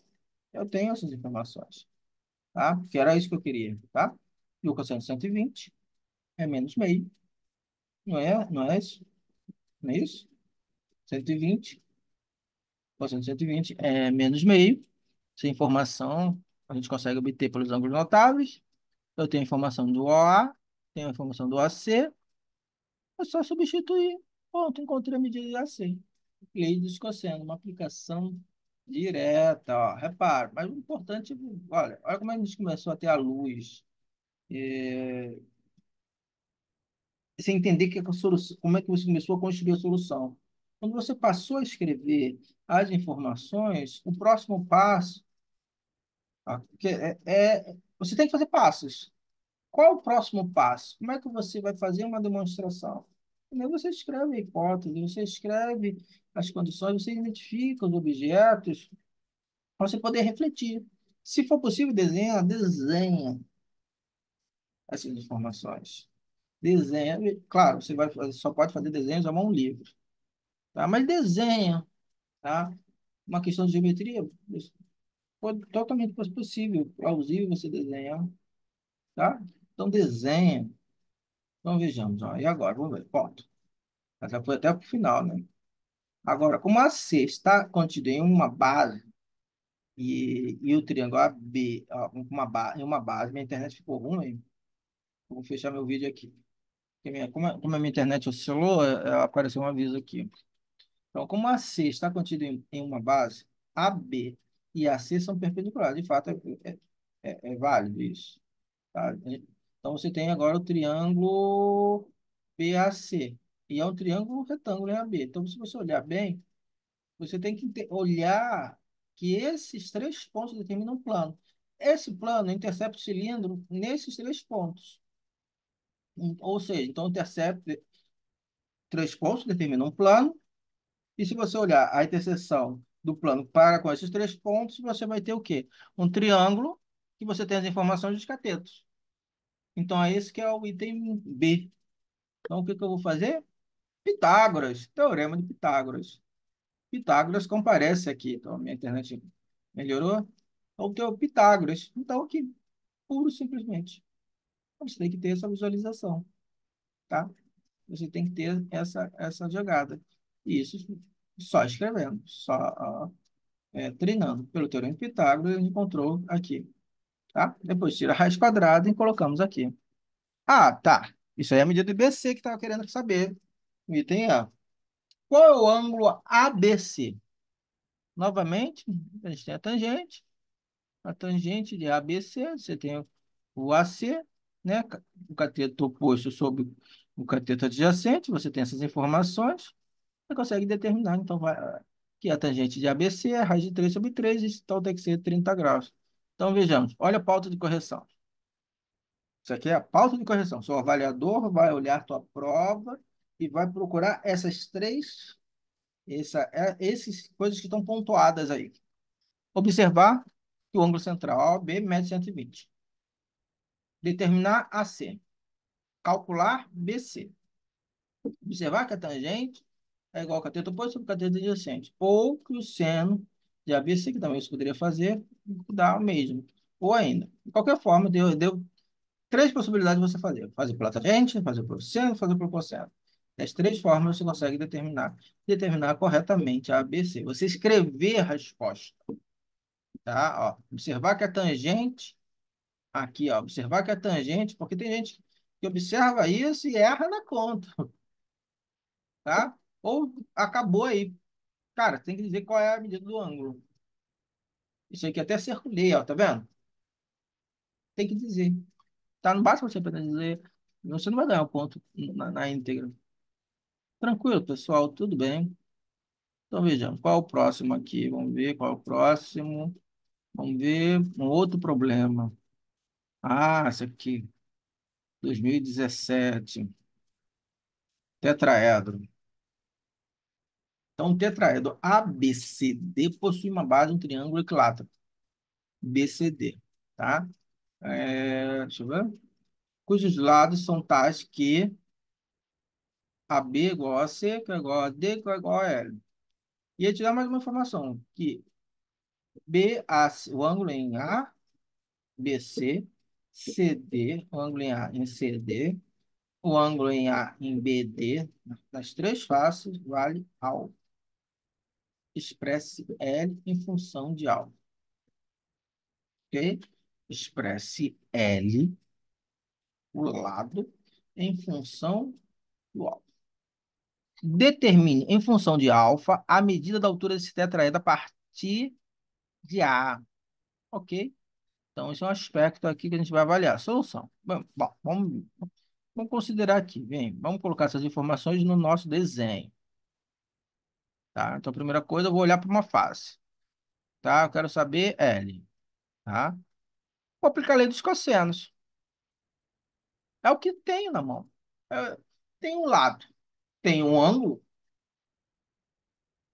Speaker 1: Eu tenho essas informações. tá? Porque era isso que eu queria, tá? E o cosseno de 120 é menos meio, não é? Não é isso? Não é isso? 120, cosseno de 120 é menos meio. Essa informação a gente consegue obter pelos ângulos notáveis. Eu tenho a informação do OA, tenho a informação do AC, é só substituir. Pronto, encontrei a medida de AC. Lei dos cossenos, uma aplicação direta, ó. Repara, mas o importante, olha como a gente começou a ter a luz. É, você entender que a solução, como é que você começou a construir a solução. Quando você passou a escrever as informações, o próximo passo, ó, você tem que fazer passos. Qual é o próximo passo? Como é que você vai fazer uma demonstração? Primeiro você escreve a hipótese, você escreve as condições, você identifica os objetos, para você poder refletir. Se for possível, desenha essas informações. Desenha, claro, você só pode fazer desenhos à mão livre, tá? Mas desenha, tá? Uma questão de geometria, totalmente possível, plausível você desenhar, tá? Então desenha. Então vejamos, ó. E agora, vamos ver, ponto. Já foi até para o final, né? Agora, como a C está contida em uma base e o triângulo AB, ó, em uma base, minha internet ficou ruim, vou fechar meu vídeo aqui. Porque como a minha internet oscilou, apareceu um aviso aqui. Então, como a C está contida em uma base, AB e AC são perpendiculares. De fato, é válido isso. Tá? Então, você tem agora o triângulo BAC. E é um triângulo retângulo em AB. Então, se você olhar bem, você tem que olhar que esses três pontos determinam um plano. Esse plano intercepta o cilindro nesses três pontos. Ou seja, então intercepta três pontos determinam um plano. E se você olhar a interseção do plano para com esses três pontos, você vai ter o quê? Um triângulo que você tem as informações dos catetos. Então, é esse que é o item B. Então, o que que eu vou fazer? Pitágoras, teorema de Pitágoras. Pitágoras comparece aqui. Então, a minha internet melhorou. Então, o que é o Pitágoras? Então, aqui, puro simplesmente. Você tem que ter essa visualização, tá? Você tem que ter essa jogada. E isso só escrevendo, só treinando. Pelo teorema de Pitágoras, a gente encontrou aqui, tá? Depois tira a raiz quadrada e colocamos aqui. Ah, tá. Isso aí é a medida do IBC que estava querendo saber. O item A. Qual é o ângulo ABC? Novamente, a gente tem a tangente de ABC, você tem o AC, né? O cateto oposto sobre o cateto adjacente, você tem essas informações, você consegue determinar, então, que a tangente de ABC é a raiz de 3 sobre 3, então tem que ser 30 graus. Então, vejamos, olha a pauta de correção. Isso aqui é a pauta de correção. Seu avaliador vai olhar tua prova e vai procurar essas três, esses coisas que estão pontuadas aí. Observar que o ângulo central B mede 120. Determinar AC. Calcular BC. Observar que a tangente é igual ao cateto oposto sobre o cateto adjacente. Ou que o seno de ABC, que também você poderia fazer, dá o mesmo. Ou ainda, de qualquer forma, deu três possibilidades de você fazer. Fazer pela tangente, fazer pelo seno, fazer pelo cosseno. Das três formas você consegue determinar corretamente a ABC. Você escrever a resposta, tá? Ó, observar que a tangente, aqui, ó, observar que a tangente, porque tem gente que observa isso e erra na conta, tá? Ou acabou aí. Cara, tem que dizer qual é a medida do ângulo. Isso aqui até circulei, ó, tá vendo? Tem que dizer. Tá? Não basta você apenas dizer. Você não vai ganhar o ponto na íntegra. Tranquilo, pessoal, tudo bem. Então vejamos, qual é o próximo aqui? Vamos ver qual é o próximo. Vamos ver um outro problema. Ah, esse aqui, 2017. Tetraedro. Então, um tetraedro ABCD possui uma base, um triângulo equilátero. BCD, tá? Deixa eu ver. Cujos lados são tais que AB é igual a C, que é igual a D, que é igual a L. E ele te dá mais uma informação, que BAC, o ângulo é em A, BC, CD, o ângulo em A em CD, o ângulo em A em BD, nas três faces, vale alfa. Expresse L em função de alfa. Ok? Expresse L, o lado, em função do alfa. Determine, em função de alfa, a medida da altura desse tetraedro a partir de A. Ok? Então, esse é um aspecto aqui que a gente vai avaliar. Solução. Bom, vamos considerar aqui. Vem, vamos colocar essas informações no nosso desenho. Tá? Então, a primeira coisa, eu vou olhar para uma face. Tá? Eu quero saber L. Tá? Vou aplicar a lei dos cossenos. É o que tenho na mão. É, tem um lado, tem um ângulo,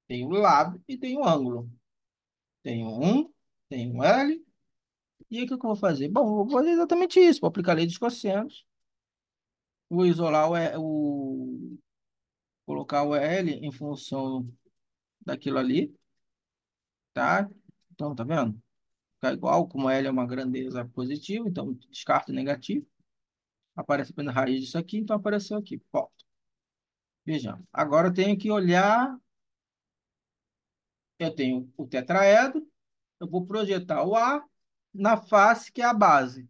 Speaker 1: tem um lado e tem um ângulo. Tem um, tem um L. E aí, o que eu vou fazer? Bom, eu vou fazer exatamente isso. Vou aplicar a lei dos cossenos. Vou isolar colocar o L em função daquilo ali, tá? Então, tá vendo? Fica igual, como L é uma grandeza positiva, então descarto o negativo. Aparece apenas a raiz disso aqui, então apareceu aqui. Ponto. Vejamos. Agora eu tenho que olhar, eu tenho o tetraedro, eu vou projetar o A na face que é a base.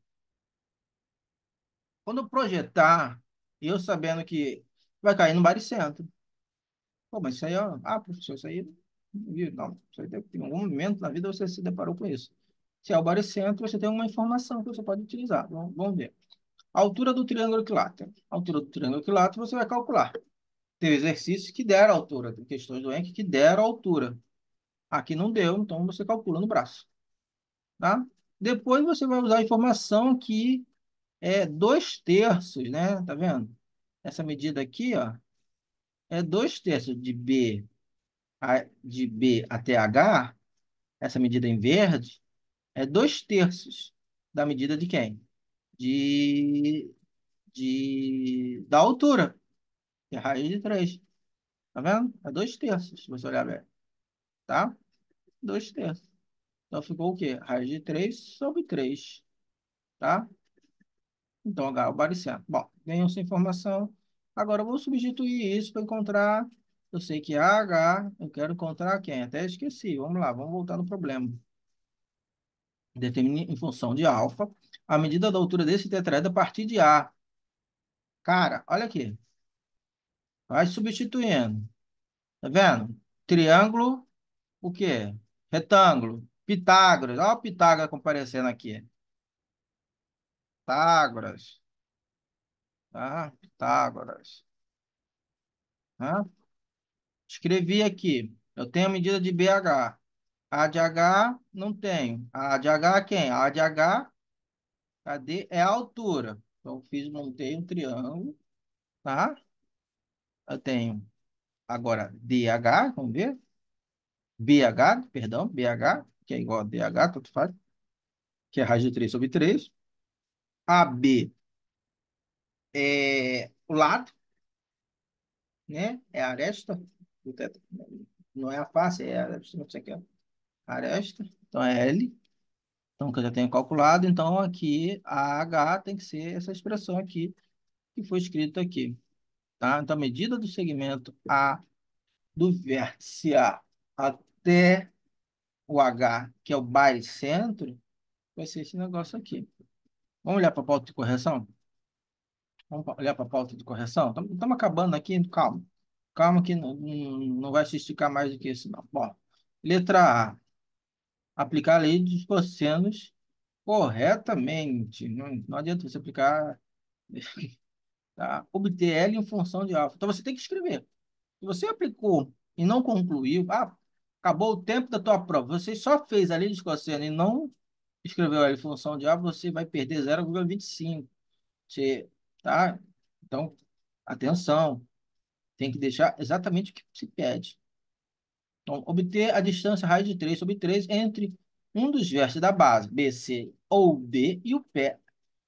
Speaker 1: Quando eu projetar, eu sabendo que vai cair no baricentro. Pô, mas isso aí, ó, professor, isso aí, não viu? Não, isso aí em algum momento na vida você se deparou com isso. Se é o baricentro, você tem uma informação que você pode utilizar. Vamos ver. A altura do triângulo equilátero. A altura do triângulo equilátero você vai calcular. Tem exercícios que deram altura, tem questões do Encke que deram altura. Aqui não deu, então você calcula no braço, tá? Depois você vai usar a informação que é 2/3, né? Tá vendo? Essa medida aqui, ó, é 2/3 de B até H, essa medida em verde, é 2/3 da medida de quem? De, da altura, que é a raiz de 3. Tá vendo? É 2/3, se você olhar bem. Tá? 2/3. Então ficou o quê? Raiz de 3/3. Tá? Então, H é o baricentro. Bom, ganhou essa informação. Agora eu vou substituir isso para encontrar. Eu sei que AH, eu quero encontrar quem? Até esqueci. Vamos lá, vamos voltar no problema. Determine em função de alfa a medida da altura desse tetraedro a partir de A. Cara, olha aqui. Vai substituindo. Tá vendo? Triângulo, o quê? Retângulo. Pitágoras. Olha o Pitágoras comparecendo aqui. Pitágoras. Tá? Pitágoras. Tá? Escrevi aqui. Eu tenho a medida de BH. A de H não tenho. A de H quem? A de H, cadê? É a altura. Então, montei um triângulo, tá? Eu tenho agora DH, vamos ver? BH, perdão, BH, que é igual a DH, tanto faz, que é raiz de 3/3. AB é o lado, né? É a aresta. Não é a face, é a aresta, não sei o que é. Aresta. Então, é L. Então, que eu já tenho calculado. Então, aqui, a H tem que ser essa expressão aqui, que foi escrito aqui. Tá? Então, a medida do segmento A do vértice A até o H, que é o baricentro, vai ser esse negócio aqui. Vamos olhar para a pauta de correção? Vamos olhar para a pauta de correção? Estamos acabando aqui, calma. Calma que não vai se esticar mais do que isso, não. Bom, letra A. Aplicar a lei dos cossenos corretamente. Não adianta você aplicar, tá? Obter L em função de alfa. Então, você tem que escrever. Se você aplicou e não concluiu, acabou o tempo da tua prova, você só fez a lei dos cosseno e não escreveu a função de A, você vai perder 0,25. Você, tá? Então, atenção, tem que deixar exatamente o que se pede. Então, obter a distância raiz de 3/3 entre um dos vértices da base, BC ou D, e o pé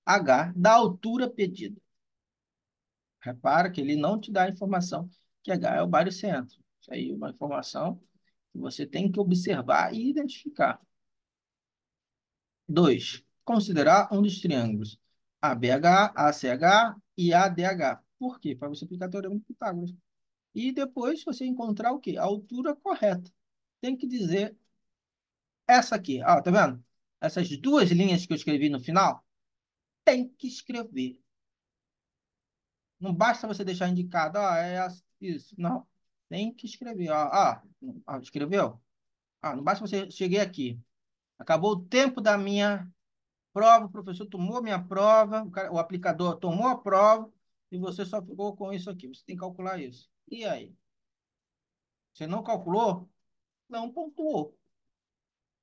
Speaker 1: H da altura pedida. Repara que ele não te dá a informação que H é o baricentro. Isso aí é uma informação que você tem que observar e identificar. 2. considerar um dos triângulos ABH, ACH e ADH. Por quê? Para você aplicar o teorema de Pitágoras. E depois você encontrar o quê? A altura correta. Tem que dizer essa aqui. Ó, tá vendo? Essas duas linhas que eu escrevi no final, tem que escrever. Não basta você deixar indicado, isso. Não. Tem que escrever. Escreveu? Não basta você cheguei aqui. Acabou o tempo da minha prova, o professor tomou a minha prova, o aplicador tomou a prova e você só ficou com isso aqui. Você tem que calcular isso. E aí? Você não calculou? Não pontuou.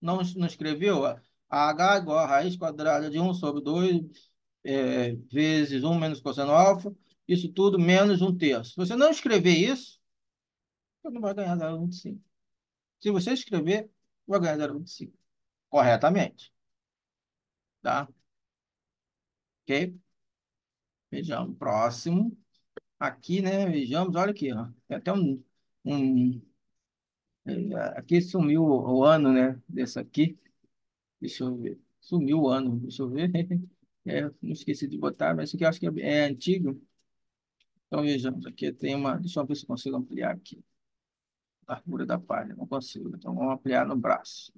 Speaker 1: Não escreveu? H igual a raiz quadrada de 1/2 vezes 1 menos cosseno alfa, isso tudo menos 1/3. Se você não escrever isso, você não vai ganhar 0,25. Se você escrever, vai ganhar 0,25. Corretamente. Tá? Ok? Vejamos. Próximo. Aqui, né? Vejamos, olha aqui, ó. Tem até um aqui sumiu o ano, né? Desse aqui. Deixa eu ver. Sumiu o ano. Deixa eu ver. Não esqueci de botar, mas isso aqui eu acho que é antigo. Então, vejamos. Aqui tem uma. Deixa eu ver se eu consigo ampliar aqui. Largura da palha. Não consigo. Então, vamos ampliar no braço.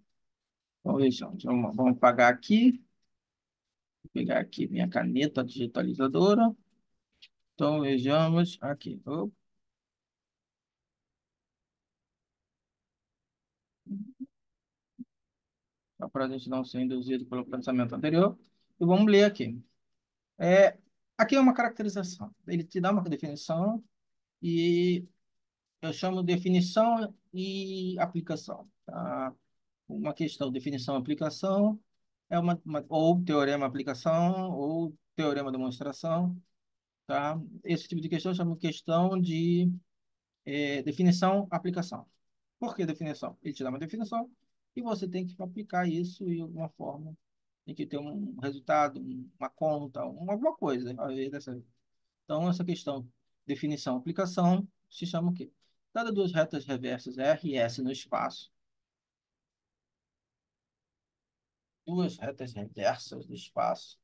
Speaker 1: Então, vejamos. Vamos apagar aqui. Vou pegar aqui minha caneta digitalizadora. Então, vejamos aqui. Opa, só para a gente não ser induzido pelo pensamento anterior. E vamos ler aqui. É, aqui é uma caracterização. Ele te dá uma definição e eu chamo definição e aplicação. Tá? Uma questão, definição e aplicação é ou teorema aplicação ou teorema demonstração. Tá? Esse tipo de questão eu chamo de questão de definição aplicação. Por que definição? Ele te dá uma definição e você tem que aplicar isso de alguma forma. Tem que ter um resultado, uma conta, alguma coisa. Então, essa questão, definição, aplicação, se chama o quê? Cada duas retas reversas R e S no espaço, duas retas reversas do espaço,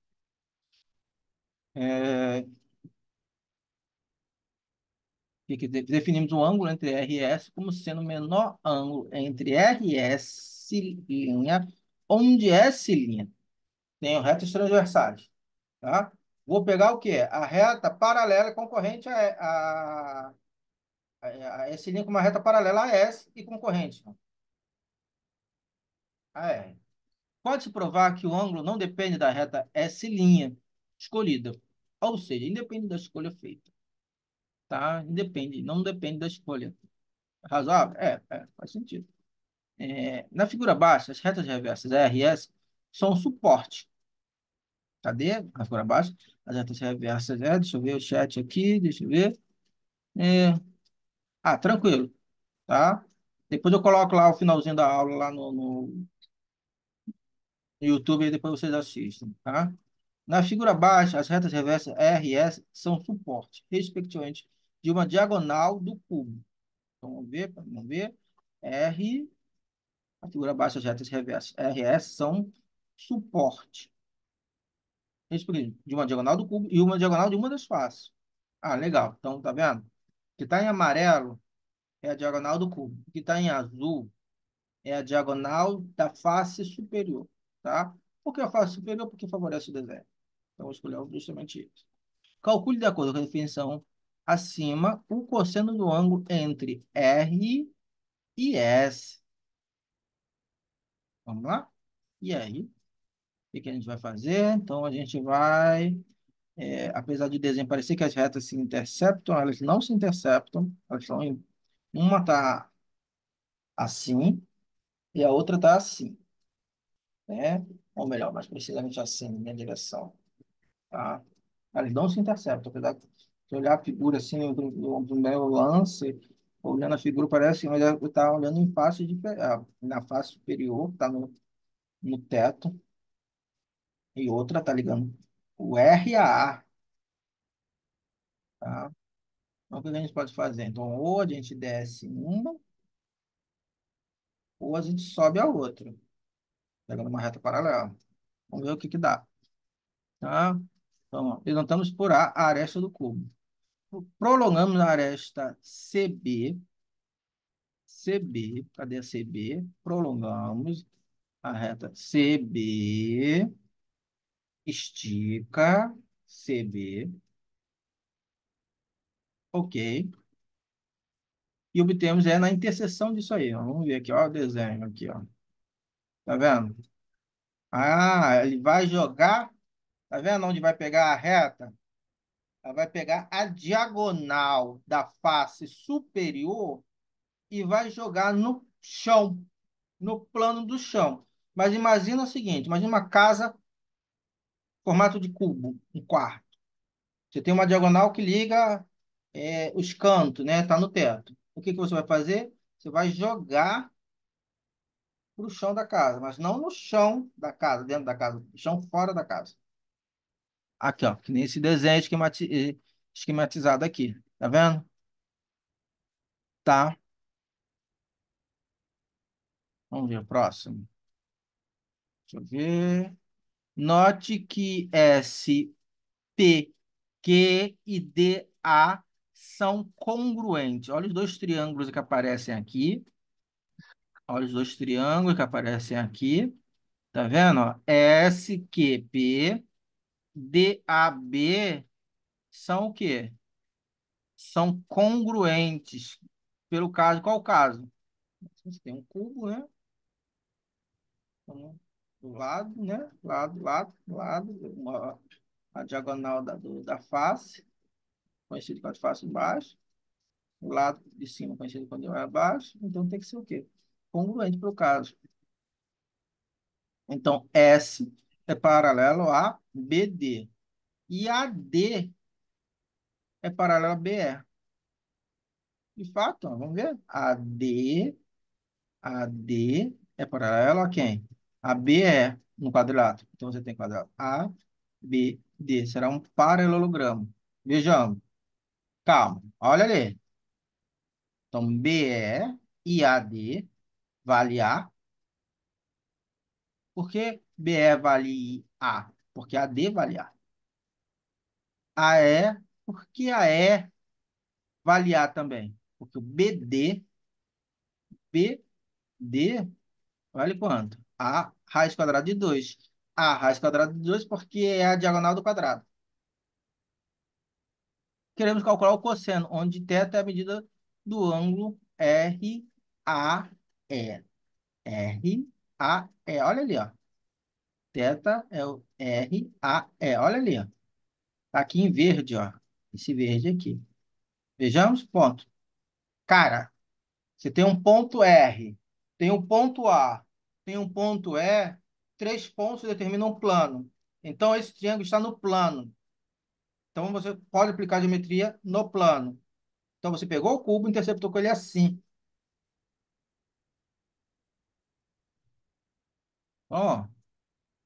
Speaker 1: é, definimos um ângulo entre R e S como sendo o menor ângulo entre R e S linha, onde S linha tem retas transversais, tá? Vou pegar o quê? A reta paralela concorrente a S linha com uma reta paralela a S e concorrente a R. Pode-se provar que o ângulo não depende da reta S' escolhida, ou seja, independe da escolha feita, tá? Independe, não depende da escolha. Razoável? Faz sentido. Na figura abaixo, as retas reversas R e S são um suporte. Cadê? Na figura abaixo, as retas reversas deixa eu ver o chat aqui, deixa eu ver. É, tranquilo, tá? Depois eu coloco lá o finalzinho da aula lá no YouTube e depois vocês assistem, tá? Na figura abaixo, as retas reversas R e S são suporte, respectivamente, de uma diagonal do cubo. Então, vamos ver. R, a figura abaixo, as retas reversas R e S são suporte, respectivamente, de uma diagonal do cubo e uma diagonal de uma das faces. Legal. Então, tá vendo? O que está em amarelo é a diagonal do cubo. O que está em azul é a diagonal da face superior, tá? Por que a face superior? Porque favorece o desenho. Então, vou escolher justamente isso. Calcule de acordo com a definição acima o cosseno do ângulo entre R e S. Vamos lá? E aí, o que a gente vai fazer? Então, a gente vai, apesar de o desenho parecer que as retas se interceptam, elas não se interceptam. Elas estão uma está assim e a outra está assim, né? Ou melhor, mais precisamente assim, na minha direção. Tá? Eles não se interceptam, apesar de se olhar a figura assim do meu lance, olhando a figura parece, mas eu estava olhando em face na face superior, está no teto, e outra está ligando o R e a A, tá? Então, o que a gente pode fazer? Então, ou a gente desce uma, ou a gente sobe a outra, pegando uma reta paralela. Vamos ver o que que dá, tá? Então, ó, levantamos por a aresta do cubo. Prolongamos a aresta CB, cadê a CB? Prolongamos a reta CB, estica, CB, ok. E obtemos na interseção disso aí, ó. Vamos ver aqui, ó, o desenho aqui, ó. Tá vendo? Ah, ele vai jogar, tá vendo onde vai pegar a reta? Ela vai pegar a diagonal da face superior e vai jogar no chão, no plano do chão. Mas imagina o seguinte, imagina uma casa formato de cubo, um quarto. Você tem uma diagonal que liga os cantos, né? Tá no teto. O que que você vai fazer? Você vai jogar para o chão da casa, mas não no chão da casa, dentro da casa, no chão fora da casa. Aqui, ó, que nem esse desenho esquematizado aqui. Tá vendo? Tá. Vamos ver o próximo. Deixa eu ver. Note que S, P, Q e D, A são congruentes. Olha os dois triângulos que aparecem aqui. Olha os dois triângulos que aparecem aqui. Tá vendo? Ó? S, Q, P, D, A, B são o quê? São congruentes. Pelo caso, qual o caso? Você tem um cubo, né? Então, do lado, né? Lado, a diagonal da face, conhecido como face embaixo. O lado de cima, conhecido como abaixo. Então, tem que ser o quê? Congruente para o caso. Então, S é paralelo a BD. E AD é paralelo a BE. De fato, ó, vamos ver. AD é paralelo a quem? A BE no quadrilátero. Então, você tem quadrado A, B, D. Será um paralelogramo. Vejamos. Calma. Olha ali. Então, BE e AD vale A. Por que BE vale A? Porque AD vale A. AE, por que AE vale A também? Porque o BD vale quanto? A raiz quadrada de 2. A raiz quadrada de 2 porque é a diagonal do quadrado. Queremos calcular o cosseno, onde θ é a medida do ângulo RAE. RAE. Olha ali, ó. Θ é o RAE. Olha ali, ó. Tá aqui em verde, ó. Esse verde aqui. Vejamos, ponto. Cara, você tem um ponto R, tem um ponto A, tem um ponto E, três pontos determinam um plano. Então, esse triângulo está no plano. Então, você pode aplicar a geometria no plano. Então, você pegou o cubo e interceptou com ele assim. Ó,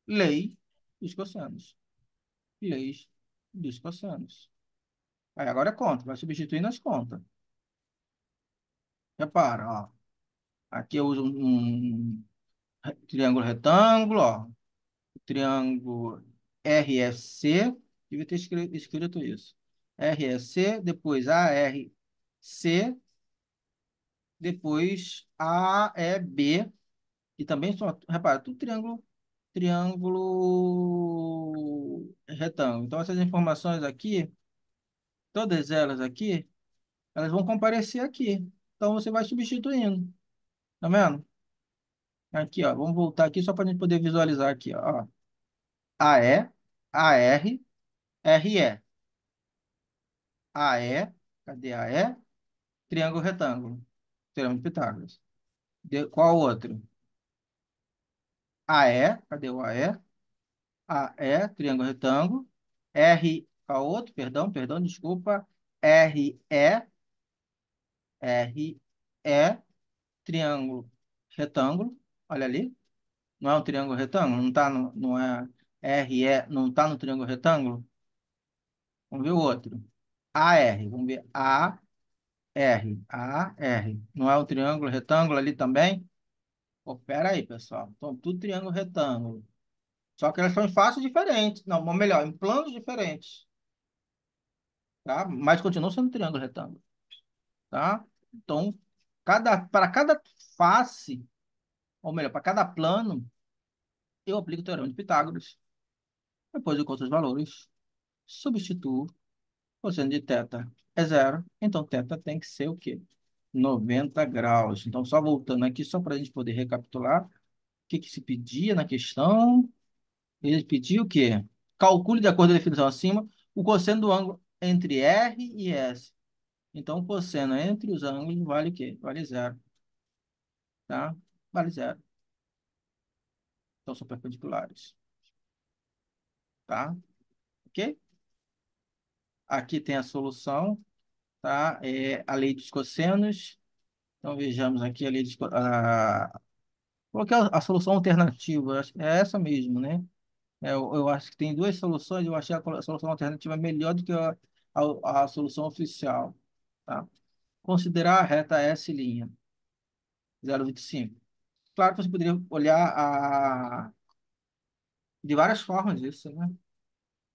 Speaker 1: lei dos cossenos. Leis dos cossenos. Aí, agora é conta. Vai substituir nas contas. Repara, ó. Aqui eu uso um triângulo retângulo, ó. Triângulo RSC, devia ter escrito isso. RSC, depois ARC, depois AEB, e também são, repara, tudo triângulo retângulo. Então, essas informações aqui, todas elas aqui, elas vão comparecer aqui. Então, você vai substituindo, tá vendo? Aqui, ó, vamos voltar aqui só para a gente poder visualizar aqui, ó. AE, AR, RE. AE, cadê AE? Triângulo retângulo. Teorema de Pitágoras. Qual outro? AE, cadê o AE? AE, triângulo retângulo. Qual outro? Perdão, desculpa. RE, triângulo retângulo. Olha ali. Não é um triângulo retângulo? Não tá no, não é RE, não tá no triângulo retângulo? Vamos ver o outro. AR, vamos ver AR. Não é um triângulo retângulo ali também? Pô, pera aí, pessoal. Então, tudo triângulo retângulo. Só que elas estão em faces diferentes. Não, ou melhor, em planos diferentes. Tá? Mas continuam sendo triângulo retângulo. Tá? Então, para cada face, ou melhor, para cada plano, eu aplico o teorema de Pitágoras. Depois eu encontro os valores, substituo. Cosseno de θ é zero. Então, θ tem que ser o quê? 90 graus. Então, só voltando aqui, só para a gente poder recapitular, o que que se pedia na questão? Ele pediu o quê? Calcule de acordo com a definição acima o cosseno do ângulo entre R e S. Então, o cosseno entre os ângulos vale o quê? Vale zero, tá? Vale zero. Então, são perpendiculares, tá? Ok? Aqui tem a solução, tá? É a lei dos cossenos. Então, vejamos aqui a lei dos... Qual que é a solução alternativa? É essa mesmo, né? Eu acho que tem duas soluções. Eu achei a solução alternativa melhor do que a solução oficial, tá? Considerar a reta S', 0,25. Claro que você poderia olhar de várias formas isso, né?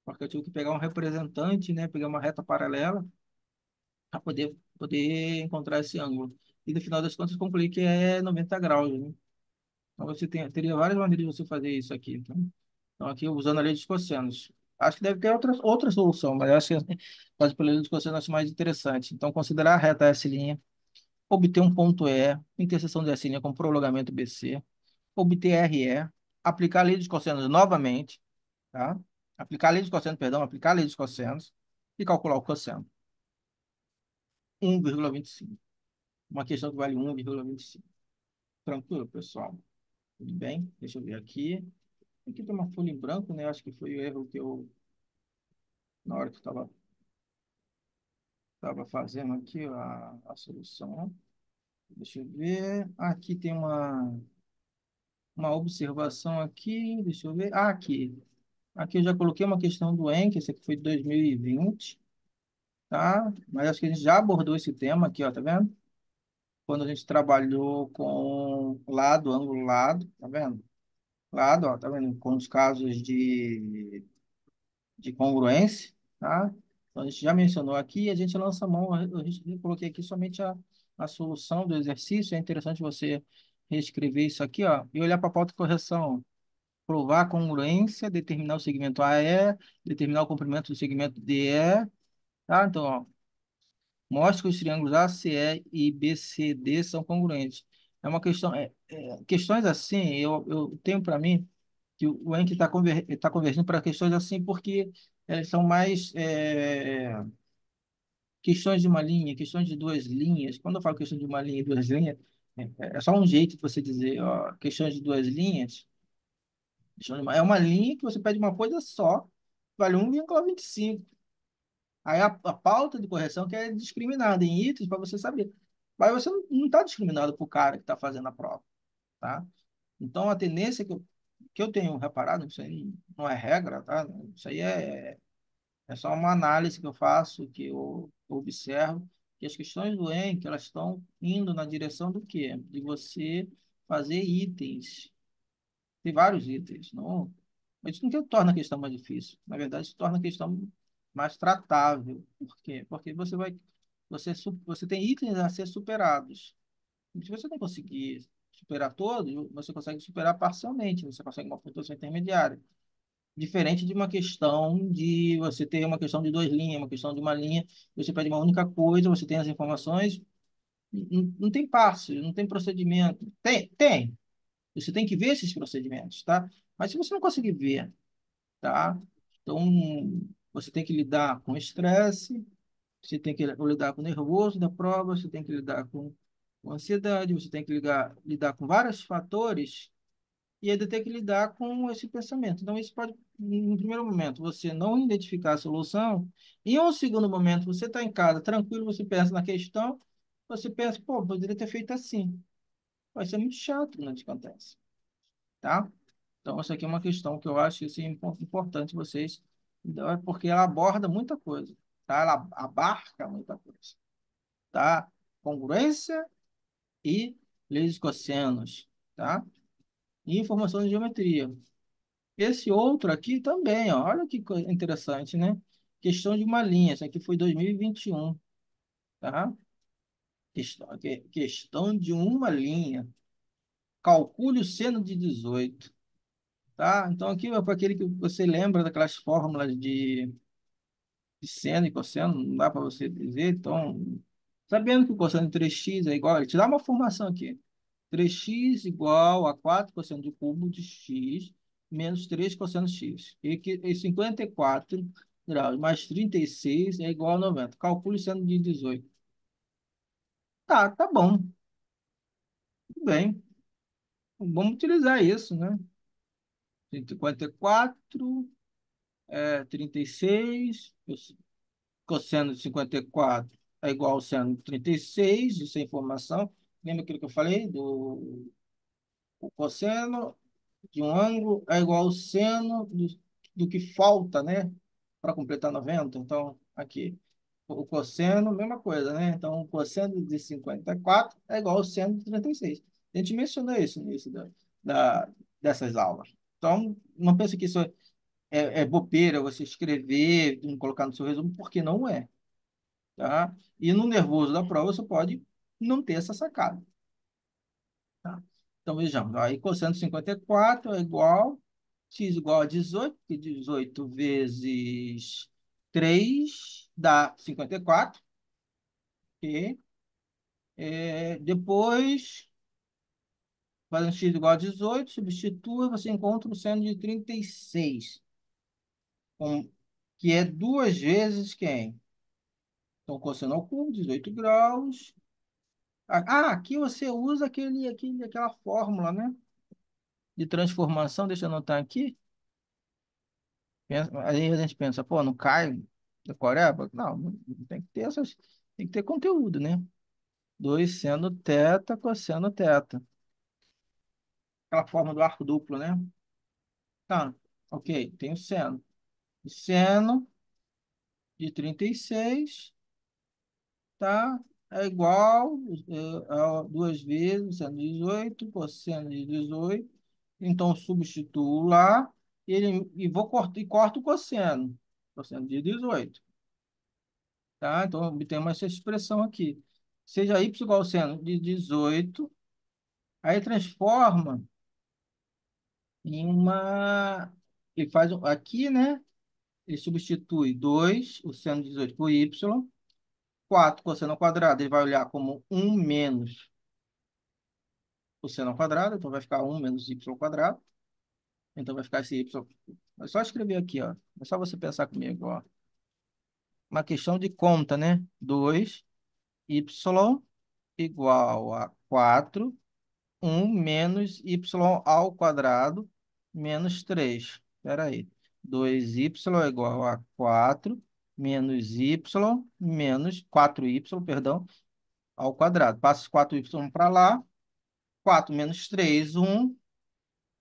Speaker 1: Porque eu tive que pegar um representante, né? Pegar uma reta paralela para poder encontrar esse ângulo. E no final das contas, concluí que é 90 graus, né? Então, teria várias maneiras de você fazer isso aqui. Tá? Então, aqui usando a lei dos cossenos. Acho que deve ter outra solução, mas eu acho que fazer pela lei dos cossenos eu acho mais interessante. Então, considerar a reta S', obter um ponto E, interseção de S' com prolongamento BC, obter RE, aplicar a lei dos cossenos novamente, tá? Aplicar a lei dos cossenos, perdão, aplicar a lei dos cossenos e calcular o cosseno. 1,25. Uma questão que vale 1,25. Tranquilo, pessoal? Tudo bem? Deixa eu ver aqui. Aqui tem uma folha em branco, né? Acho que foi o erro que eu, na hora que estava fazendo aqui a solução. Deixa eu ver. Aqui tem uma observação aqui. Deixa eu ver. Aqui. Aqui eu já coloquei uma questão do Encke, esse aqui foi de 2020, tá? Mas acho que a gente já abordou esse tema aqui, ó, tá vendo? Quando a gente trabalhou com lado, ângulo, lado, tá vendo? Lado, ó, tá vendo? Com os casos de congruência, tá? Então, a gente já mencionou aqui, a gente lança a mão, eu coloquei aqui somente a solução do exercício. É interessante você reescrever isso aqui, ó, e olhar para a pauta de correção. Provar a congruência, determinar o segmento AE, determinar o comprimento do segmento DE, tá? Então, ó, mostra que os triângulos ACE e BCD são congruentes. É uma questão, questões assim, eu tenho para mim que o Encke está convergindo para questões assim porque elas são mais questões de uma linha, questões de duas linhas. Quando eu falo questão de uma linha e duas linhas, é só um jeito de você dizer, ó, questões de duas linhas. É uma linha que você pede uma coisa só, vale 1,25. Aí a pauta de correção que é discriminada em itens para você saber. Mas você não está discriminado por cara que está fazendo a prova, tá? Então, a tendência que eu tenho reparado, isso aí não é regra, tá? Isso aí é só uma análise que eu faço, que eu observo, que as questões do Encke, elas estão indo na direção do quê? De você fazer itens. Tem vários itens. Não, isso não que torna a questão mais difícil. Na verdade, isso torna a questão mais tratável. Por quê? Porque você tem itens a ser superados. Se você não conseguir superar todos, você consegue superar parcialmente. Você consegue uma pontuação intermediária. Diferente de uma questão de você ter uma questão de duas linhas, uma questão de uma linha, você pede uma única coisa, você tem as informações, não tem passo, não tem procedimento. Tem. Você tem que ver esses procedimentos, tá? Mas se você não conseguir ver, tá? Então, você tem que lidar com estresse, você tem que lidar com o nervoso da prova, você tem que lidar com ansiedade, você tem que lidar com vários fatores e ainda tem que lidar com esse pensamento. Então, isso pode, em primeiro momento, você não identificar a solução, em um segundo momento, você está em casa, tranquilo, você pensa na questão, você pensa, pô, poderia ter feito assim. Vai ser muito chato quando isso acontece, tá? Então, essa aqui é uma questão que eu acho assim, importante vocês, então, é porque ela aborda muita coisa, tá? Ela abarca muita coisa, tá? Congruência e leis cossenos, tá? E informação de geometria. Esse outro aqui também, ó, olha que coisa interessante, né? Questão de uma linha, isso aqui foi 2021, tá? Questão de uma linha. Calcule o seno de 18, tá? Então aqui é para aquele que você lembra daquelas fórmulas de seno e cosseno, não dá para você dizer. Então, sabendo que o cosseno de 3x é igual, ele te dá uma formação aqui. 3x igual a 4 cosseno de cubo de x menos 3 cosseno de x. E 54 graus mais 36 é igual a 90. Calcule seno de 18. Tá bom. Tudo bem. Vamos utilizar isso, né? 54, 36, cosseno de 54 é igual ao seno de 36, isso é informação. Lembra aquilo que eu falei do o cosseno de um ângulo é igual ao seno do que falta, né? Para completar 90. Então, aqui, o cosseno, mesma coisa, né? Então, o cosseno de 54 é igual ao seno de 36. A gente mencionou isso no início da, dessas aulas. Então, não pense que isso é bobeira, você escrever, não colocar no seu resumo, porque não é, tá? E no nervoso da prova, você pode não ter essa sacada, tá? Então, vejamos. Aí, cosseno de 54 é igual x igual a 18, que 18 vezes 3 dá 54. Ok? Depois, fazendo x igual a 18, substitua, você encontra o seno de 36, com, que é duas vezes quem? Então, cosseno ao cubo, 18 graus. Aqui você usa aquela fórmula, né? De transformação, deixa eu anotar aqui. Aí a gente pensa, pô, não cai da Coreba? Não, tem que ter tem que ter conteúdo, né? 2 seno teta, cosseno teta. Aquela forma do arco duplo, né? Tá, ok, tem o seno. O seno de 36, tá? É igual a duas vezes o seno de 18, cosseno de 18. Então, substituo lá e vou cortar e corto o cosseno. Cosseno de 18. Tá? Então, obtemos essa expressão aqui. Seja y igual ao seno de 18, aí transforma em uma... Ele faz aqui, né? Ele substitui 2 o seno de 18 por y, 4 cosseno ao quadrado, ele vai olhar como um menos o seno ao quadrado, então vai ficar um menos y ao quadrado. Então vai ficar esse y. É só escrever aqui, ó. É só você pensar comigo, ó. Uma questão de conta, né? 2 y igual a 4 um menos y ao quadrado menos 3. Espera aí. 2y é igual a 4 menos y menos 4y, perdão, ao quadrado. Passa os 4y para lá. 4 menos 3, 1.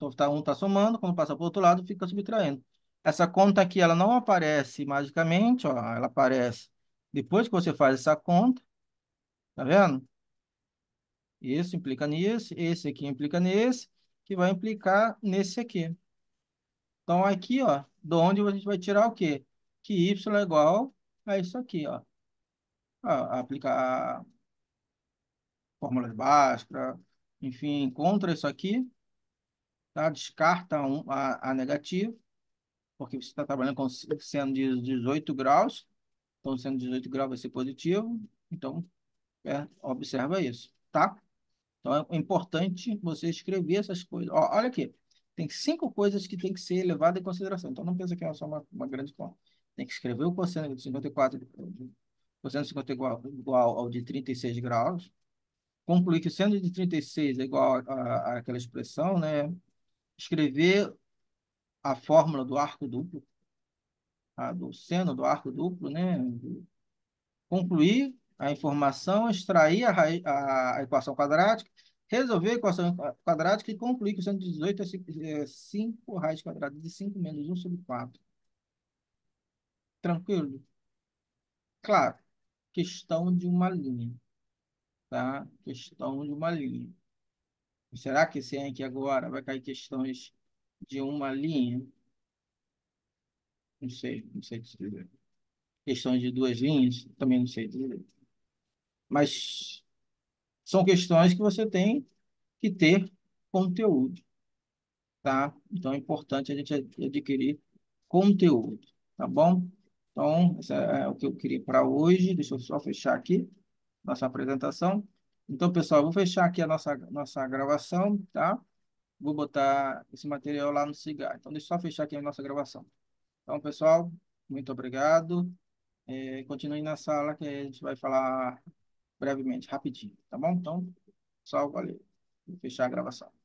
Speaker 1: Então, um está somando. Quando passa para o outro lado, fica subtraindo. Essa conta aqui, ela não aparece magicamente, ó. Ela aparece depois que você faz essa conta. Tá vendo? Isso implica nisso, esse aqui implica nesse, que vai implicar nesse aqui. Então, aqui, ó, de onde a gente vai tirar o quê? Que y é igual a isso aqui, ó. Aplicar a fórmula de Bhaskara, enfim, encontra isso aqui, tá? Descarta a negativo, porque você está trabalhando com seno de 18 graus, então seno de 18 graus vai ser positivo, então, observa isso, tá? Então, é importante você escrever essas coisas. Ó, olha aqui, tem 5 coisas que tem que ser levadas em consideração. Então, não pensa que é só uma grande conta. Tem que escrever o cosseno de 54, cosseno de 50 igual ao de 36 graus. Concluir que o seno de 36 é igual àquela expressão, né? Escrever a fórmula do arco duplo, do seno do arco duplo, né? Concluir a informação, extrair a equação quadrática, resolver a equação quadrática e concluir que o 118 é 5 raiz quadrada de 5 menos 1/4. Tranquilo? Claro, questão de uma linha, tá? Questão de uma linha. Será que esse aqui agora vai cair questões de uma linha, não sei dizer. Questões de duas linhas, também não sei dizer. Mas são questões que você tem que ter conteúdo, tá? Então é importante a gente adquirir conteúdo, tá bom? Então, isso é o que eu queria para hoje. Deixa eu só fechar aqui nossa apresentação. Então, pessoal, eu vou fechar aqui a nossa gravação, tá? Vou botar esse material lá no Cigar. Então, deixa eu só fechar aqui a nossa gravação. Então, pessoal, muito obrigado. Continue na sala que a gente vai falar brevemente, rapidinho, tá bom? Então, pessoal, valeu. Vou fechar a gravação.